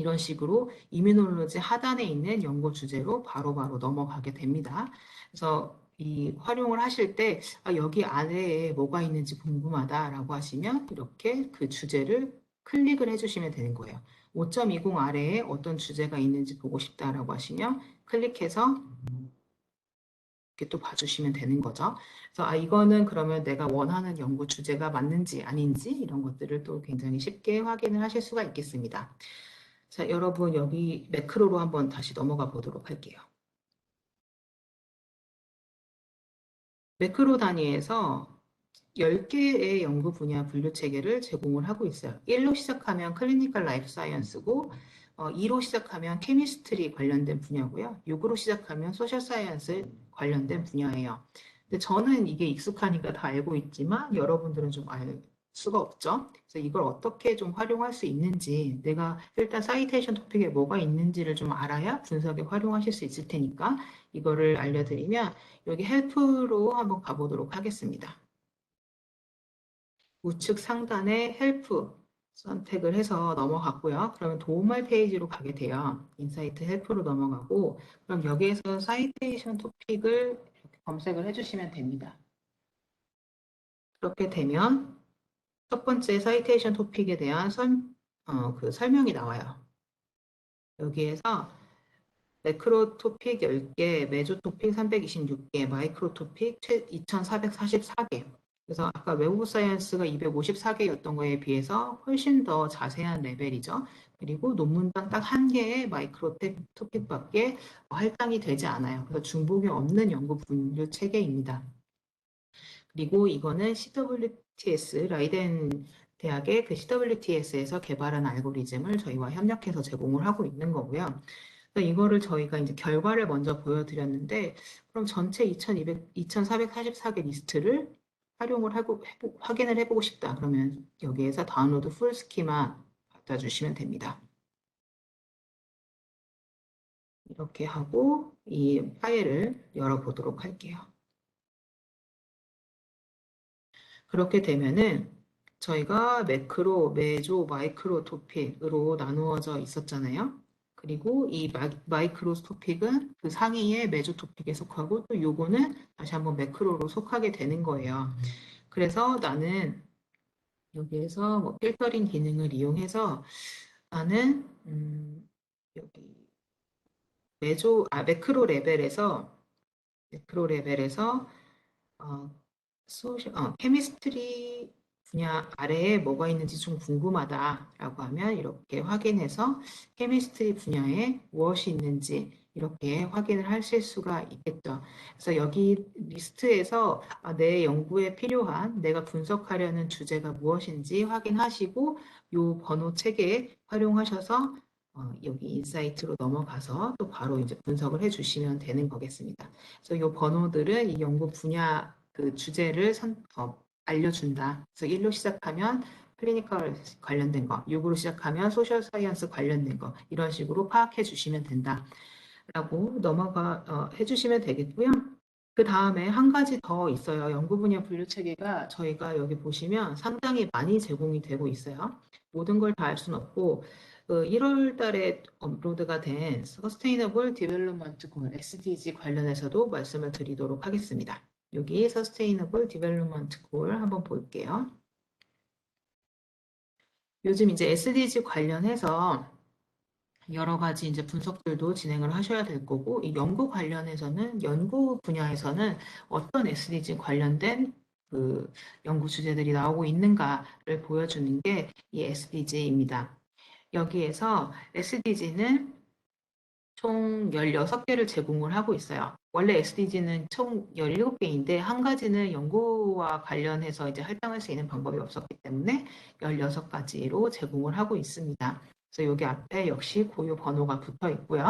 이런 식으로 이뮤놀로지 하단에 있는 연구 주제로 바로바로 넘어가게 됩니다. 그래서 이 활용을 하실 때 여기 아래에 뭐가 있는지 궁금하다라고 하시면 이렇게 그 주제를 클릭을 해주시면 되는 거예요. 5.20 아래에 어떤 주제가 있는지 보고 싶다라고 하시면 클릭해서 이렇게 또 봐주시면 되는 거죠. 그래서 이거는 그러면 내가 원하는 연구 주제가 맞는지 아닌지 이런 것들을 또 굉장히 쉽게 확인을 하실 수가 있겠습니다. 자, 여러분 여기 매크로로 한번 다시 넘어가 보도록 할게요. 매크로 단위에서 10개의 연구 분야 분류 체계를 제공을 하고 있어요. 1로 시작하면 클리니컬 라이프 사이언스고 2로 시작하면 케미스트리 관련된 분야고요. 6으로 시작하면 소셜 사이언스 관련된 분야예요. 근데 저는 이게 익숙하니까 다 알고 있지만 여러분들은 좀 알 수가 없죠. 그래서 이걸 어떻게 좀 활용할 수 있는지 내가 일단 사이테이션 토픽에 뭐가 있는지를 좀 알아야 분석에 활용하실 수 있을 테니까 이거를 알려드리면 여기 헬프로 한번 가보도록 하겠습니다. 우측 상단에 헬프 선택을 해서 넘어갔고요. 그러면 도움말 페이지로 가게 돼요. 인사이트 헬프로 넘어가고 그럼 여기에서 사이테이션 토픽을 이렇게 검색을 해주시면 됩니다. 그렇게 되면 첫 번째 사이테이션 토픽에 대한 그 설명이 나와요. 여기에서 매크로 토픽 10개, 메조 토픽 326개, 마이크로 토픽 2444개. 그래서 아까 웹 오브 사이언스가 254개였던 거에 비해서 훨씬 더 자세한 레벨이죠. 그리고 논문당 딱 한 개의 마이크로 토픽밖에 할당이 되지 않아요. 그래서 중복이 없는 연구 분류 체계입니다. 그리고 이거는 CWTS, 라이덴 대학의 그 CWTS에서 개발한 알고리즘을 저희와 협력해서 제공을 하고 있는 거고요. 이거를 저희가 이제 결과를 먼저 보여드렸는데, 그럼 전체 2444개 리스트를 활용을 하고 확인을 해보고 싶다. 그러면 여기에서 다운로드 풀 스키마 갖다 주시면 됩니다. 이렇게 하고 이 파일을 열어보도록 할게요. 그렇게 되면은 저희가 매크로, 메조, 마이크로 토픽으로 나누어져 있었잖아요. 그리고 이 마이크로 토픽은 그 상위의 메조 토픽에 속하고 또 요거는 다시 한번 매크로로 속하게 되는 거예요. 그래서 나는 여기에서 뭐 필터링 기능을 이용해서 나는 여기 매크로 레벨에서 어, 케미스트리 분야 아래에 뭐가 있는지 좀 궁금하다라고 하면 이렇게 확인해서 케미스트리 분야에 무엇이 있는지 이렇게 확인을 하실 수가 있겠죠. 그래서 여기 리스트에서 내 연구에 필요한 내가 분석하려는 주제가 무엇인지 확인하시고 이 번호 체계 활용하셔서 여기 인사이트로 넘어가서 또 바로 이제 분석을 해주시면 되는 거겠습니다. 그래서 이 번호들은 이 연구 분야 그 주제를 알려준다. 그래서 1로 시작하면 클리니컬 관련된 거, 6으로 시작하면 소셜 사이언스 관련된 거, 이런 식으로 파악해 주시면 된다. 라고 해주시면 되겠고요. 그 다음에 한 가지 더 있어요. 연구 분야 분류 체계가 저희가 여기 보시면 상당히 많이 제공이 되고 있어요. 모든 걸 다 할 수는 없고, 1월 달에 업로드가 된 Sustainable Development Goal, SDG 관련해서도 말씀을 드리도록 하겠습니다. 여기 Sustainable Development Goal 한번 볼게요. 요즘 이제 SDG 관련해서 여러 가지 이제 분석들도 진행을 하셔야 될 거고, 이 연구 분야에서는 어떤 SDG 관련된 그 연구 주제들이 나오고 있는가를 보여주는 게 이 SDG입니다. 여기에서 SDG는 총 16개를 제공을 하고 있어요. 원래 SDG는 총 17개인데 한 가지는 연구와 관련해서 이제 할당할 수 있는 방법이 없었기 때문에 16가지로 제공을 하고 있습니다. 그래서 여기 앞에 역시 고유 번호가 붙어 있고요.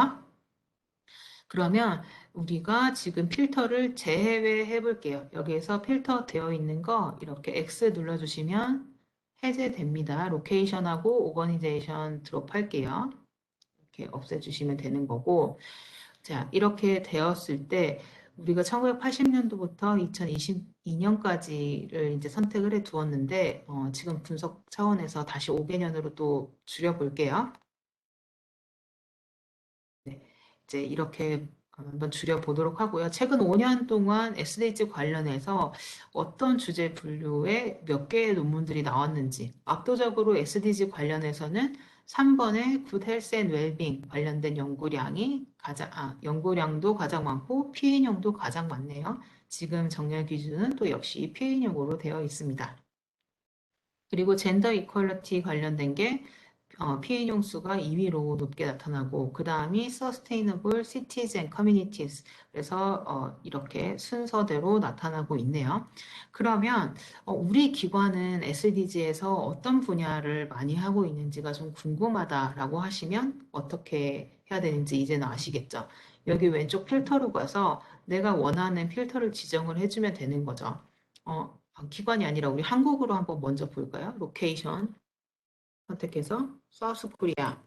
그러면 우리가 지금 필터를 재해외해 볼게요. 여기에서 필터 되어 있는 거 이렇게 X 눌러주시면 해제됩니다. 로케이션하고 오거니제이션 드롭할게요. 이렇게 없애주시면 되는 거고, 자, 이렇게 되었을 때 우리가 1980년도부터 2022년까지를 이제 선택을 해 두었는데 지금 분석 차원에서 다시 5개년으로 또 줄여볼게요. 이제 이렇게 한번 줄여보도록 하고요. 최근 5년 동안 SDG 관련해서 어떤 주제 분류에 몇 개의 논문들이 나왔는지, 압도적으로 SDG 관련해서는 3번의 Good Health and Wellbeing 관련된 연구량도 가장 많고 피해인용도 가장 많네요. 지금 정렬 기준은 또 역시 피해인용으로 되어 있습니다. 그리고 젠더 이퀄리티 관련된 게 피해인용 수가 2위로 높게 나타나고 그 다음이 Sustainable Cities and Communities 그래서 이렇게 순서대로 나타나고 있네요. 그러면 우리 기관은 SDG에서 어떤 분야를 많이 하고 있는지가 좀 궁금하다라고 하시면 어떻게 해야 되는지 이제는 아시겠죠? 여기 왼쪽 필터로 가서 내가 원하는 필터를 지정을 해주면 되는 거죠. 기관이 아니라 우리 한국으로 한번 먼저 볼까요? 로케이션 선택해서 사우스 코리아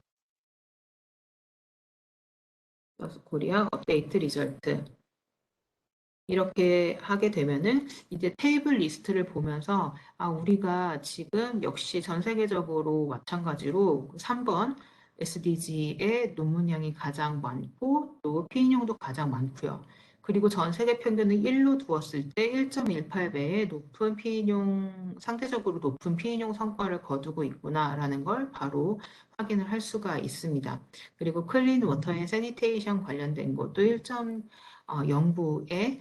업데이트 리절트 이렇게 하게 되면은 이제 테이블 리스트를 보면서 우리가 지금 역시 전 세계적으로 마찬가지로 3번 SDG의 논문량이 가장 많고 또 피인용도 가장 많고요. 그리고 전 세계 평균을 1로 두었을 때 1.18배의 높은 피인용, 상대적으로 높은 피인용 성과를 거두고 있구나라는 걸 바로 확인을 할 수가 있습니다. 그리고 클린 워터 앤 세니테이션 관련된 것도 1.09의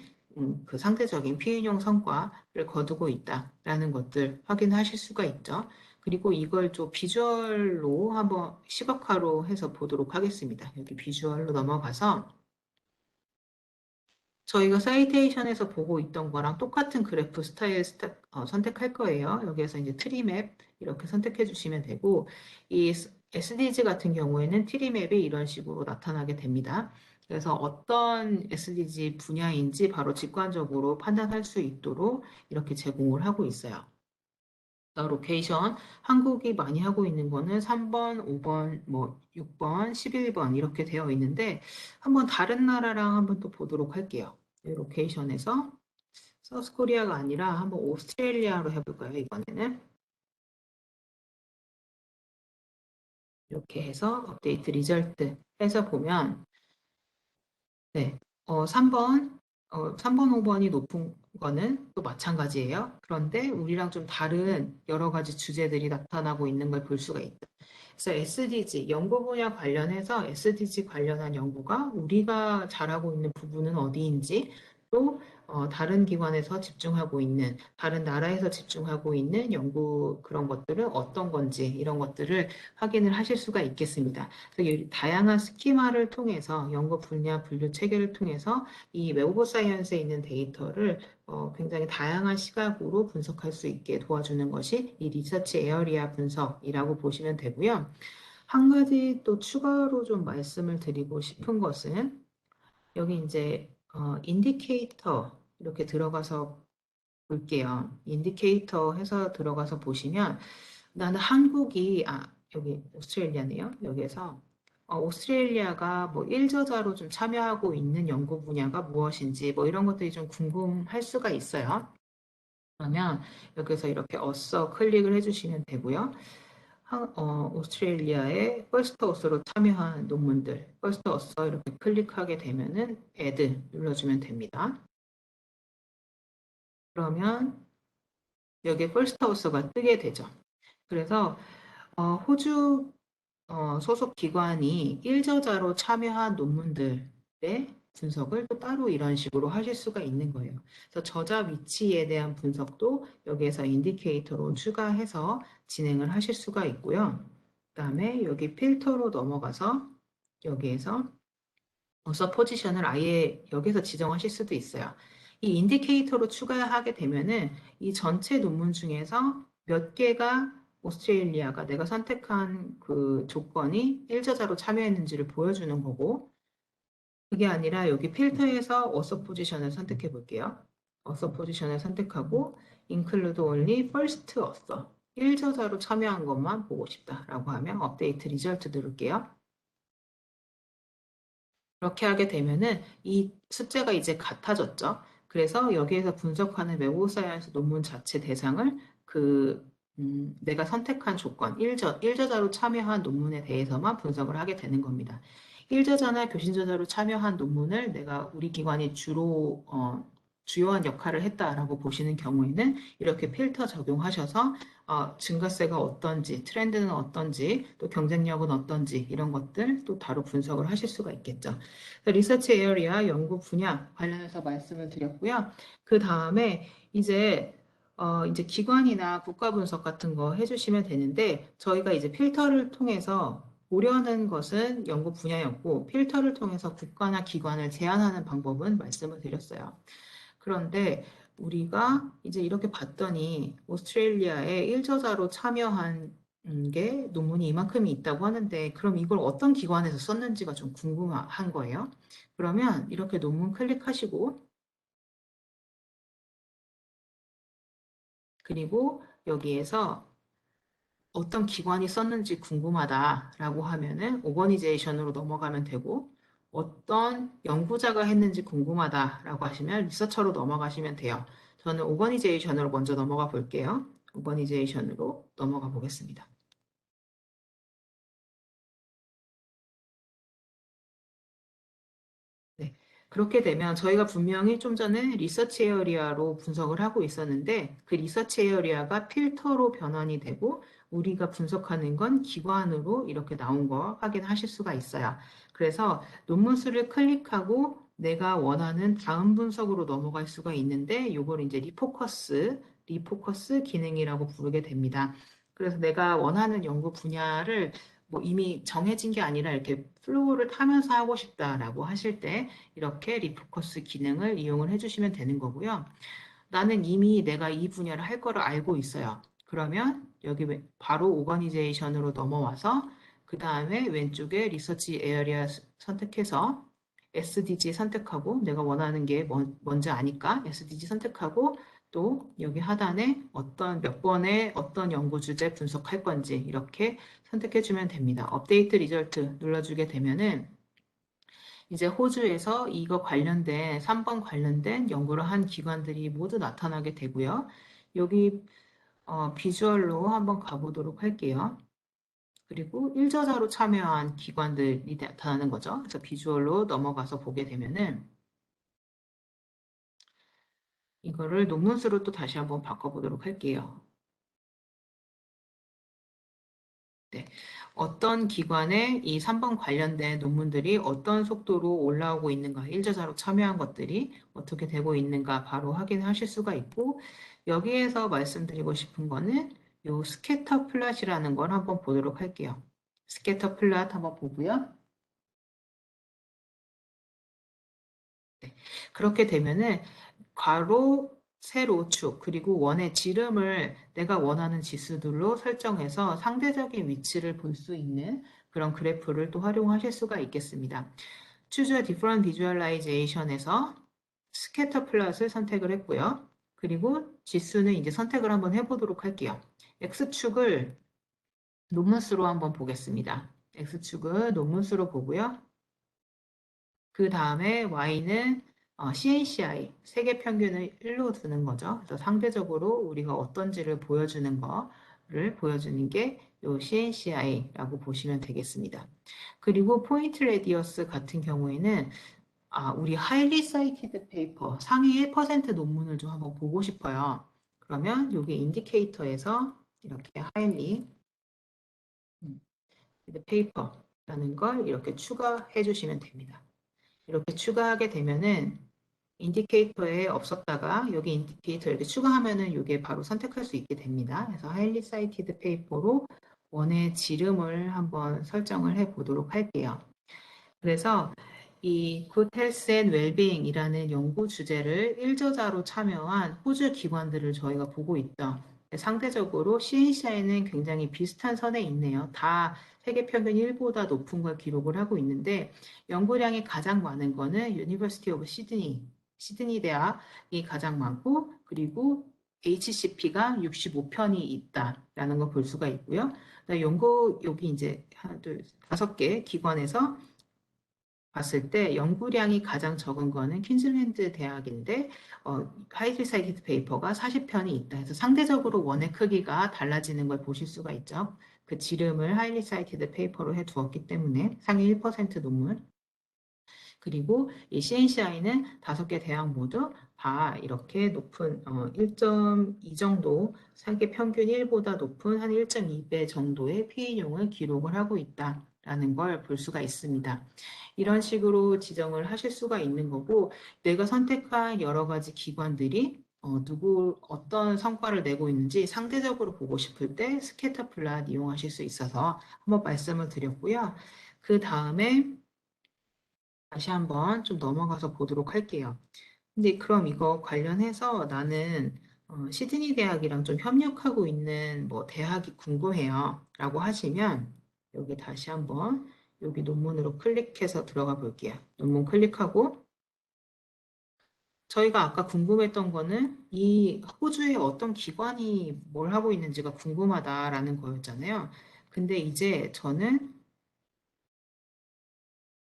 그 상대적인 피인용 성과를 거두고 있다라는 것들 확인하실 수가 있죠. 그리고 이걸 좀 비주얼로 한번 시각화로 해서 보도록 하겠습니다. 여기 비주얼로 넘어가서 저희가 사이테이션에서 보고 있던 거랑 똑같은 그래프 스타일 선택할 거예요. 여기에서 이제 트리맵 이렇게 선택해 주시면 되고 이 SDG 같은 경우에는 트리맵이 이런 식으로 나타나게 됩니다. 그래서 어떤 SDG 분야인지 바로 직관적으로 판단할 수 있도록 이렇게 제공을 하고 있어요. 로케이션, 한국이 많이 하고 있는 거는 3번, 5번, 6번, 11번 이렇게 되어 있는데 한번 다른 나라랑 한번 또 보도록 할게요. 로케이션에서 서스코리아가 아니라 한번 오스트레일리아로 해볼까요? 이번에는 이렇게 해서 업데이트 리절트 해서 보면 네, 3번, 5번이 높은 거는 또 마찬가지예요. 그런데 우리랑 좀 다른 여러 가지 주제들이 나타나고 있는 걸 볼 수가 있다. 그래서 SDG, 연구 분야 관련해서 SDG 관련한 연구가 우리가 잘하고 있는 부분은 어디인지 또 다른 기관에서 집중하고 있는, 다른 나라에서 집중하고 있는 연구 그런 것들은 어떤 건지 이런 것들을 확인을 하실 수가 있겠습니다. 그래서 다양한 스키마를 통해서 연구 분야 분류 체계를 통해서 이 웹 오브 사이언스에 있는 데이터를 굉장히 다양한 시각으로 분석할 수 있게 도와주는 것이 이 리서치 에어리아 분석이라고 보시면 되고요. 한 가지 또 추가로 좀 말씀을 드리고 싶은 것은 여기 이제 인디케이터 이렇게 들어가서 볼게요. 인디케이터 해서 들어가서 보시면 나는 한국이 여기 오스트레일리아네요. 여기에서 오스트레일리아가 뭐 1저자로 좀 참여하고 있는 연구 분야가 무엇인지 뭐 이런 것들이 좀 궁금할 수가 있어요. 그러면 여기서 이렇게 어서 클릭을 해주시면 되고요. 오스트레일리아의 퍼스트 어서로 참여한 논문들, 퍼스트 어서 이렇게 클릭하게 되면은 add 눌러주면 됩니다. 그러면 여기에 퍼스트 어서가 뜨게 되죠. 그래서 호주 소속 기관이 1저자로 참여한 논문들의 분석을 또 따로 이런 식으로 하실 수가 있는 거예요. 그래서 저자 위치에 대한 분석도 여기에서 인디케이터로 추가해서 진행을 하실 수가 있고요. 그 다음에 여기 필터로 넘어가서 여기에서 어서 포지션을 아예 여기서 지정하실 수도 있어요. 이 인디케이터로 추가하게 되면은 이 전체 논문 중에서 몇 개가 오스트레일리아가 내가 선택한 그 조건이 1저자로 참여했는지를 보여주는 거고 그게 아니라 여기 필터에서 어서 포지션을 선택해 볼게요. 어서 포지션을 선택하고 include only first author 1저자로 참여한 것만 보고 싶다라고 하면 업데이트 리절트 누를게요. 그렇게 하게 되면은 이 숫자가 이제 같아졌죠. 그래서 여기에서 분석하는 웹오 사이언스 논문 자체 대상을 내가 선택한 조건, 1저자로 참여한 논문에 대해서만 분석을 하게 되는 겁니다. 필저자나 교신저자로 참여한 논문을 내가 우리 기관이 주로 주요한 역할을 했다라고 보시는 경우에는 이렇게 필터 적용하셔서 증가세가 어떤지, 트렌드는 어떤지, 또 경쟁력은 어떤지 이런 것들 또 바로 분석을 하실 수가 있겠죠. 리서치 에어리아 연구 분야 관련해서 말씀을 드렸고요. 그 다음에 이제 기관이나 국가 분석 같은 거 해주시면 되는데 저희가 이제 필터를 통해서 보려는 것은 연구 분야였고 필터를 통해서 국가나 기관을 제한하는 방법은 말씀을 드렸어요. 그런데 우리가 이제 이렇게 봤더니 오스트레일리아에 일저자로 참여한 게 논문이 이만큼이 있다고 하는데 그럼 이걸 어떤 기관에서 썼는지가 좀 궁금한 거예요. 그러면 이렇게 논문 클릭하시고 그리고 여기에서 어떤 기관이 썼는지 궁금하다라고 하면은 오거니제이션으로 넘어가면 되고 어떤 연구자가 했는지 궁금하다라고 하시면 리서처로 넘어가시면 돼요. 저는 오거니제이션으로 먼저 넘어가 볼게요. 오거니제이션으로 넘어가 보겠습니다. 네. 그렇게 되면 저희가 분명히 좀 전에 리서치 에어리아로 분석을 하고 있었는데 그 리서치 에어리아가 필터로 변환이 되고 우리가 분석하는 건 기관으로 이렇게 나온 거 확인하실 수가 있어요. 그래서 논문 수를 클릭하고 내가 원하는 다음 분석으로 넘어갈 수가 있는데 이걸 이제 리포커스 기능이라고 부르게 됩니다. 그래서 내가 원하는 연구 분야를 뭐 이미 정해진 게 아니라 이렇게 플로우를 타면서 하고 싶다라고 하실 때 이렇게 리포커스 기능을 이용을 해주시면 되는 거고요. 나는 이미 내가 이 분야를 할 거를 알고 있어요. 그러면 여기 바로 오거니제이션으로 넘어와서 그 다음에 왼쪽에 리서치 에어리아 선택해서 SDG 선택하고 내가 원하는 게 뭔지 아니까 SDG 선택하고 또 여기 하단에 몇 번에 어떤 연구 주제 분석할 건지 이렇게 선택해 주면 됩니다. 업데이트 리절트 눌러주게 되면은 이제 호주에서 이거 관련된 3번 관련된 연구를 한 기관들이 모두 나타나게 되고요. 여기 비주얼로 한번 가보도록 할게요. 그리고 일저자로 참여한 기관들이 나타나는 거죠. 그래서 비주얼로 넘어가서 보게 되면은 이거를 논문수로 또 다시 한번 바꿔보도록 할게요. 네. 어떤 기관의 이 3번 관련된 논문들이 어떤 속도로 올라오고 있는가, 일저자로 참여한 것들이 어떻게 되고 있는가 바로 확인하실 수가 있고, 여기에서 말씀드리고 싶은 거는 요 스캐터 플롯이라는 걸 한번 보도록 할게요. 스캐터 플롯 한번 보고요. 네. 그렇게 되면은 괄호, 세로, 축, 그리고 원의 지름을 내가 원하는 지수들로 설정해서 상대적인 위치를 볼 수 있는 그런 그래프를 또 활용하실 수가 있겠습니다. Choose a different visualization에서 스캐터 플롯을 선택을 했고요. 그리고 지수는 이제 선택을 한번 해보도록 할게요. X축을 논문수로 한번 보겠습니다. X축을 논문수로 보고요. 그 다음에 Y는 CNCI, 세계 평균을 1로 두는 거죠. 그래서 상대적으로 우리가 어떤지를 보여주는 거를 보여주는 게 요 CNCI라고 보시면 되겠습니다. 그리고 포인트 레디어스 같은 경우에는 우리 하이리 사이티드 페이퍼 상위 1% 논문을 좀 한번 보고 싶어요. 그러면 여기 인디케이터에서 이렇게 하이리 페이퍼라는 걸 이렇게 추가해 주시면 됩니다. 이렇게 추가하게 되면은 인디케이터에 없었다가 여기 인디케이터 이렇게 추가하면은 이게 바로 선택할 수 있게 됩니다. 그래서 하일리 사이티드 페이퍼로 원의 지름을 한번 설정을 해 보도록 할게요. 그래서 이 Good Health and Wellbeing이라는 연구 주제를 일저자로 참여한 호주 기관들을 저희가 보고 있죠. 상대적으로 CNCI는 굉장히 비슷한 선에 있네요. 다 세계 평균 1보다 높은 걸 기록을 하고 있는데 연구량이 가장 많은 거는 University of Sydney, 시드니 대학이 가장 많고 그리고 HCP가 65편이 있다라는 걸 볼 수가 있고요. 연구 여기 이제 하나, 둘, 5개 기관에서 봤을 때 연구량이 가장 적은 거는 퀸즐랜드 대학인데 하이리 사이티드 페이퍼가 40편이 있다 해서 상대적으로 원의 크기가 달라지는 걸 보실 수가 있죠. 그 지름을 하이리 사이티드 페이퍼로 해두었기 때문에 상위 1% 논문. 그리고 이 CNCI는 5개 대학 모두 다 이렇게 높은 1.2 정도, 세계 평균 1보다 높은 한 1.2배 정도의 피인용을 기록을 하고 있다라는 걸 볼 수가 있습니다. 이런 식으로 지정을 하실 수가 있는 거고, 내가 선택한 여러 가지 기관들이 어떤 성과를 내고 있는지 상대적으로 보고 싶을 때 스캐터 플롯 이용하실 수 있어서 한번 말씀을 드렸고요. 그 다음에 다시 한번 좀 넘어가서 보도록 할게요. 근데 그럼 이거 관련해서 나는 시드니 대학이랑 좀 협력하고 있는 뭐 대학이 궁금해요. 라고 하시면 여기 다시 한번 여기 논문으로 클릭해서 들어가 볼게요. 논문 클릭하고 저희가 아까 궁금했던 거는 이 호주의 어떤 기관이 뭘 하고 있는지가 궁금하다라는 거였잖아요. 근데 이제 저는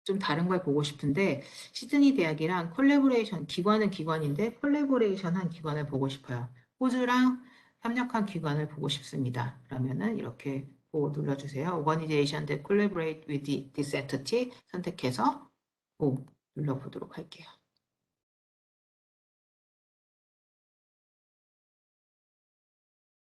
좀 다른 걸 보고 싶은데 시드니 대학이랑 콜라보레이션 기관은 기관인데 콜라보레이션한 기관을 보고 싶어요. 호주랑 협력한 기관을 보고 싶습니다. 그러면은 이렇게 고 눌러주세요. Organization that collaborate with this entity 선택해서 고 눌러보도록 할게요.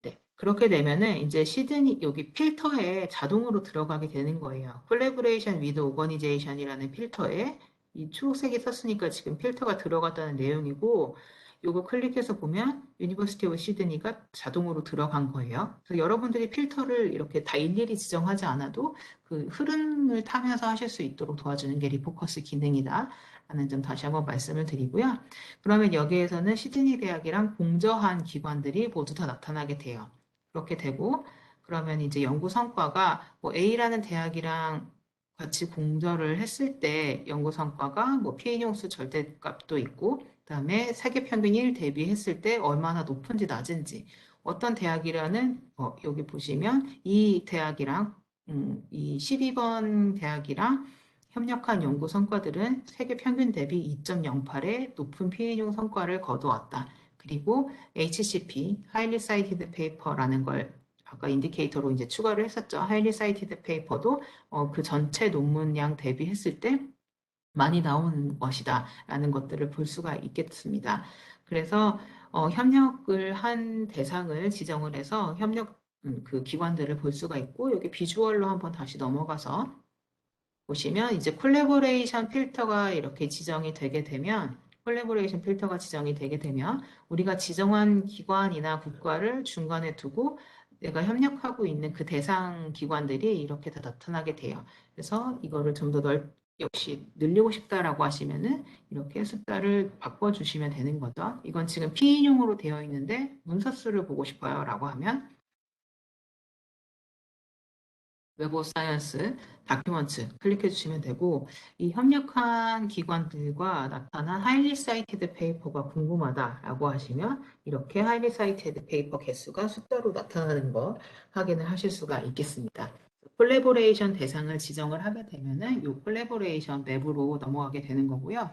네. 그렇게 되면은 이제 시드니 여기 필터에 자동으로 들어가게 되는 거예요. 콜라보레이션 위드 오거니제이션이라는 필터에 이 초록색이 떴으니까 지금 필터가 들어갔다는 내용이고 요거 클릭해서 보면 유니버시티 오브 시드니가 자동으로 들어간 거예요. 그래서 여러분들이 필터를 이렇게 다 일일이 지정하지 않아도 그 흐름을 타면서 하실 수 있도록 도와주는 게 리포커스 기능이다. 라는 점 다시 한번 말씀을 드리고요. 그러면 여기에서는 시드니 대학이랑 공저한 기관들이 모두 다 나타나게 돼요. 그렇게 되고 그러면 이제 연구 성과가 뭐 A라는 대학이랑 같이 공저를 했을 때 연구 성과가 뭐 피해용수 절대값도 있고 그다음에 세계 평균 1 대비했을 때 얼마나 높은지 낮은지 어떤 대학이라는 여기 보시면 이 대학이랑 이 12번 대학이랑 협력한 연구 성과들은 세계 평균 대비 2.08의 높은 피해용 성과를 거두었다. 그리고 HCP, Highly Cited Paper라는 걸 아까 인디케이터로 이제 추가를 했었죠. Highly Cited Paper도 그 전체 논문량 대비했을 때 많이 나오는 것이다. 라는 것들을 볼 수가 있겠습니다. 그래서 협력을 한 대상을 지정을 해서 협력 그 기관들을 볼 수가 있고 여기 비주얼로 한번 다시 넘어가서 보시면 이제 콜라보레이션 필터가 이렇게 지정이 되게 되면 콜라보레이션 필터가 지정이 되게 되면 우리가 지정한 기관이나 국가를 중간에 두고 내가 협력하고 있는 그 대상 기관들이 이렇게 다 나타나게 돼요. 그래서 이거를 좀 더 역시 늘리고 싶다라고 하시면은 이렇게 숫자를 바꿔주시면 되는 거죠. 이건 지금 피인용으로 되어 있는데 문서 수를 보고 싶어요라고 하면 웹 오브 사이언스 다큐먼트 클릭해 주시면 되고 이 협력한 기관들과 나타난 하이리 사이티드 페이퍼가 궁금하다라고 하시면 이렇게 하이리 사이티드 페이퍼 개수가 숫자로 나타나는 거 확인을 하실 수가 있겠습니다. 콜라보레이션 대상을 지정을 하게 되면은 이 콜라보레이션 맵으로 넘어가게 되는 거고요.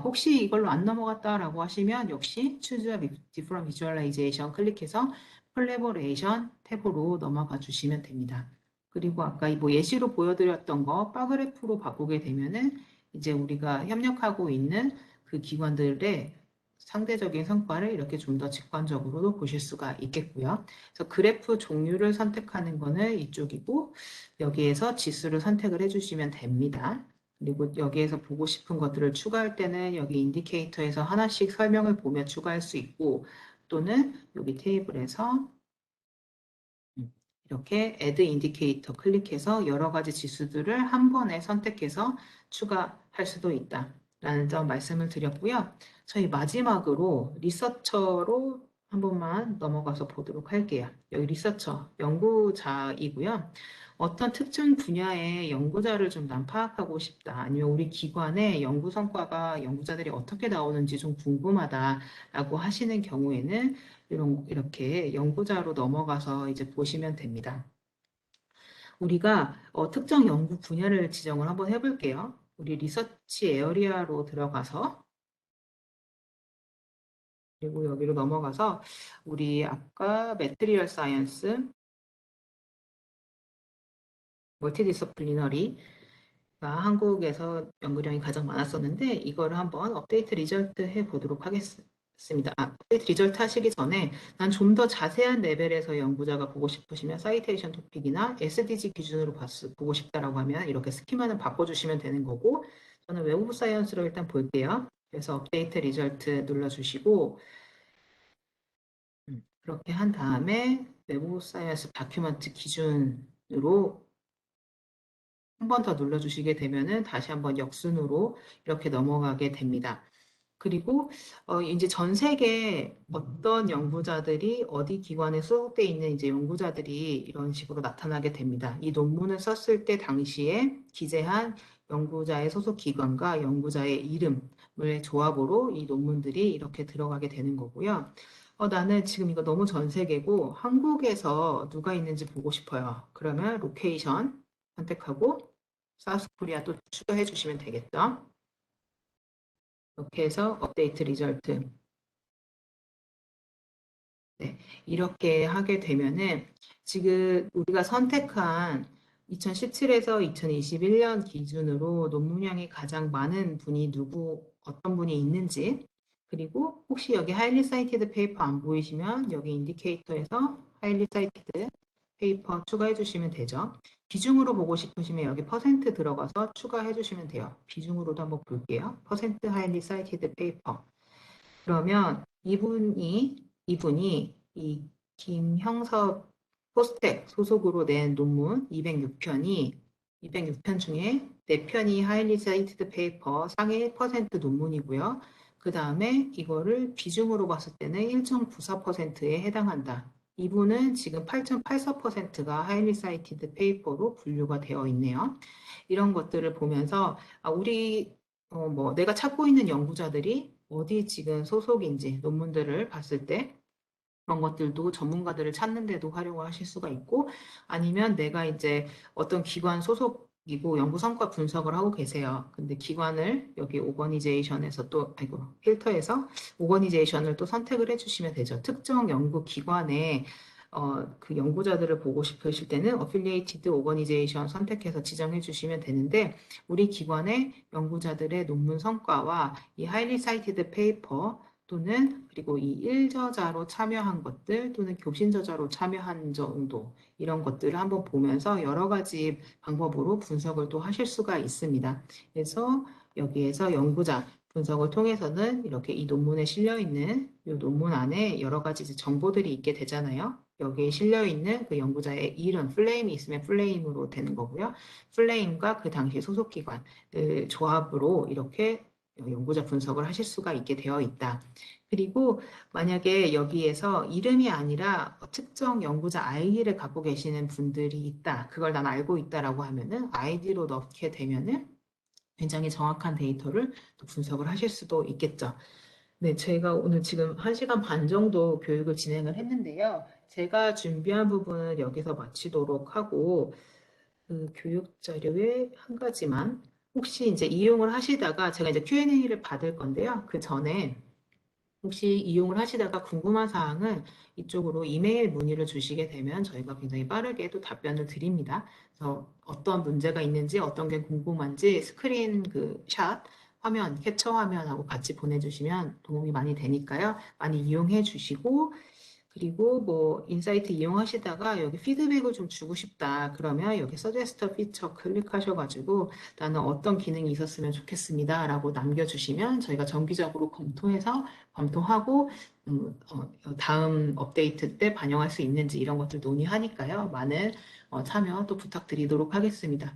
혹시 이걸로 안 넘어갔다라고 하시면 역시 Choose a different visualization 클릭해서 콜라보레이션 탭으로 넘어가 주시면 됩니다. 그리고 아까 뭐 예시로 보여드렸던 거 바그래프로 바꾸게 되면은 이제 우리가 협력하고 있는 그 기관들의 상대적인 성과를 이렇게 좀 더 직관적으로도 보실 수가 있겠고요. 그래서 그래프 종류를 선택하는 거는 이쪽이고 여기에서 지수를 선택을 해주시면 됩니다. 그리고 여기에서 보고 싶은 것들을 추가할 때는 여기 인디케이터에서 하나씩 설명을 보며 추가할 수 있고 또는 여기 테이블에서 이렇게 Add Indicator 클릭해서 여러 가지 지수들을 한 번에 선택해서 추가할 수도 있다라는 점 말씀을 드렸고요. 저희 마지막으로 리서처로 한 번만 넘어가서 보도록 할게요. 여기 리서처, 연구자이고요. 어떤 특정 분야의 연구자를 좀 난 파악하고 싶다. 아니면 우리 기관의 연구 성과가 연구자들이 어떻게 나오는지 좀 궁금하다라고 하시는 경우에는 이렇게 연구자로 넘어가서 이제 보시면 됩니다. 우리가 특정 연구 분야를 지정을 한번 해볼게요. 우리 리서치 에어리아로 들어가서 그리고 여기로 넘어가서 우리 아까 매트리얼 사이언스 멀티디서플리너리가 한국에서 연구량이 가장 많았었는데 이거를 한번 업데이트 리절트 해보도록 하겠습니다. 업데이트 리절트 하시기 전에 난 좀 더 자세한 레벨에서 연구자가 보고 싶으시면 사이테이션 토픽이나 SDG 기준으로 보고 싶다라고 하면 이렇게 스키마는 바꿔주시면 되는 거고 저는 웹 오브 사이언스로 일단 볼게요. 그래서 업데이트 리절트 눌러주시고 그렇게 한 다음에 웹 오브 사이언스 다큐먼트 기준으로 한 번 더 눌러주시게 되면은 다시 한번 역순으로 이렇게 넘어가게 됩니다. 그리고 이제 전 세계 어떤 연구자들이 어디 기관에 소속돼 있는 이제 연구자들이 이런 식으로 나타나게 됩니다. 이 논문을 썼을 때 당시에 기재한 연구자의 소속 기관과 연구자의 이름을 조합으로 이 논문들이 이렇게 들어가게 되는 거고요. 나는 지금 이거 너무 전 세계고 한국에서 누가 있는지 보고 싶어요. 그러면 로케이션 선택하고 사우스 코리아 또 추가해 주시면 되겠죠. 이렇게 해서 업데이트 리절트. 네, 이렇게 하게 되면은 지금 우리가 선택한 2017에서 2021년 기준으로 논문량이 가장 많은 분이 어떤 분이 있는지, 그리고 혹시 여기 하이리 사이티드 페이퍼 안 보이시면 여기 인디케이터에서 하이리 사이티드 페이퍼 추가해 주시면 되죠. 비중으로 보고 싶으시면 여기 퍼센트 들어가서 추가해 주시면 돼요. 비중으로도 한번 볼게요. 퍼센트 하이리 사이티드 페이퍼. 그러면 이분이 이 김형섭 포스텍 소속으로 낸 논문 206편 중에 4편이 하이리 사이티드 페이퍼 상위 1% 논문이고요. 그 다음에 이거를 비중으로 봤을 때는 1.94%에 해당한다. 이분은 지금 8.84%가 하이리 사이티드 페이퍼로 분류가 되어 있네요. 이런 것들을 보면서 내가 찾고 있는 연구자들이 어디 지금 소속인지 논문들을 봤을 때 그런 것들도 전문가들을 찾는 데도 활용하실 수가 있고 아니면 내가 이제 어떤 기관 소속이고 연구 성과 분석을 하고 계세요. 근데 기관을 여기 오거니제이션에서 필터에서 오거니제이션을 또 선택을 해주시면 되죠. 특정 연구 기관에 그 연구자들을 보고 싶으실 때는 어필리에이티드 오거니제이션 선택해서 지정해 주시면 되는데 우리 기관의 연구자들의 논문 성과와 이 하이리 사이티드 페이퍼 또는 그리고 이 1저자로 참여한 것들 또는 교신 저자로 참여한 정도 이런 것들을 한번 보면서 여러 가지 방법으로 분석을 또 하실 수가 있습니다. 그래서 여기에서 연구자 분석을 통해서는 이렇게 이 논문에 실려 있는 이 논문 안에 여러 가지 이제 정보들이 있게 되잖아요. 여기에 실려 있는 그 연구자의 이름, 플레임이 있으면 플레임으로 되는 거고요. 플레임과 그 당시 소속 기관 조합으로 이렇게 연구자 분석을 하실 수가 있게 되어 있다. 그리고 만약에 여기에서 이름이 아니라 특정 연구자 아이디를 갖고 계시는 분들이 있다. 그걸 난 알고 있다라고 하면은 아이디로 넣게 되면은 굉장히 정확한 데이터를 또 분석을 하실 수도 있겠죠. 네, 제가 오늘 지금 1시간 반 정도 교육을 진행을 했는데요. 제가 준비한 부분은 여기서 마치도록 하고 그 교육 자료에 한 가지만 혹시 이제 이용을 하시다가 제가 이제 Q&A를 받을 건데요. 그 전에 혹시 이용을 하시다가 궁금한 사항은 이쪽으로 이메일 문의를 주시게 되면 저희가 굉장히 빠르게 또 답변을 드립니다. 그래서 어떤 문제가 있는지 어떤 게 궁금한지 스크린 그 샷 화면, 캡처 화면하고 같이 보내주시면 도움이 많이 되니까요. 많이 이용해 주시고 그리고 뭐 인사이트 이용하시다가 여기 피드백을 좀 주고 싶다. 그러면 여기 서제스터 피처 클릭하셔가지고 나는 어떤 기능이 있었으면 좋겠습니다. 라고 남겨주시면 저희가 정기적으로 검토하고 다음 업데이트 때 반영할 수 있는지 이런 것들 논의하니까요. 많은 참여 또 부탁드리도록 하겠습니다.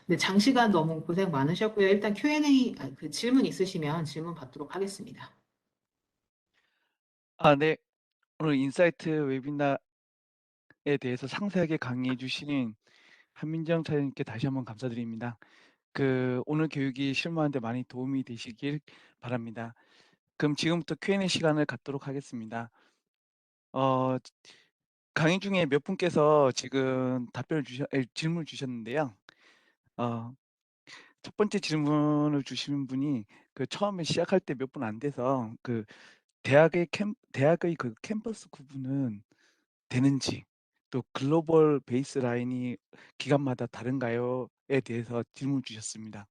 네, 장시간 너무 고생 많으셨고요. 일단 Q&A, 그 질문 있으시면 질문 받도록 하겠습니다. 네. 오늘 인사이트 웨비나에 대해서 상세하게 강의해 주신 한민정 차장님께 다시 한번 감사드립니다. 오늘 교육이 실무하는 데 많이 도움이 되시길 바랍니다. 그럼 지금부터 Q&A 시간을 갖도록 하겠습니다. 어, 강의 중에 몇 분께서 지금 질문을 주셨는데요. 어, 첫 번째 질문을 주신 분이 처음에 시작할 때 몇 분 안 돼서 대학의 그 캠퍼스 구분은 되는지 또 글로벌 베이스라인이 기관마다 다른가요?에 대해서 질문 주셨습니다.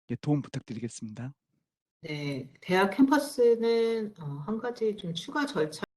예, 도움 부탁드리겠습니다. 네, 대학 캠퍼스는 한 가지 좀 추가 절차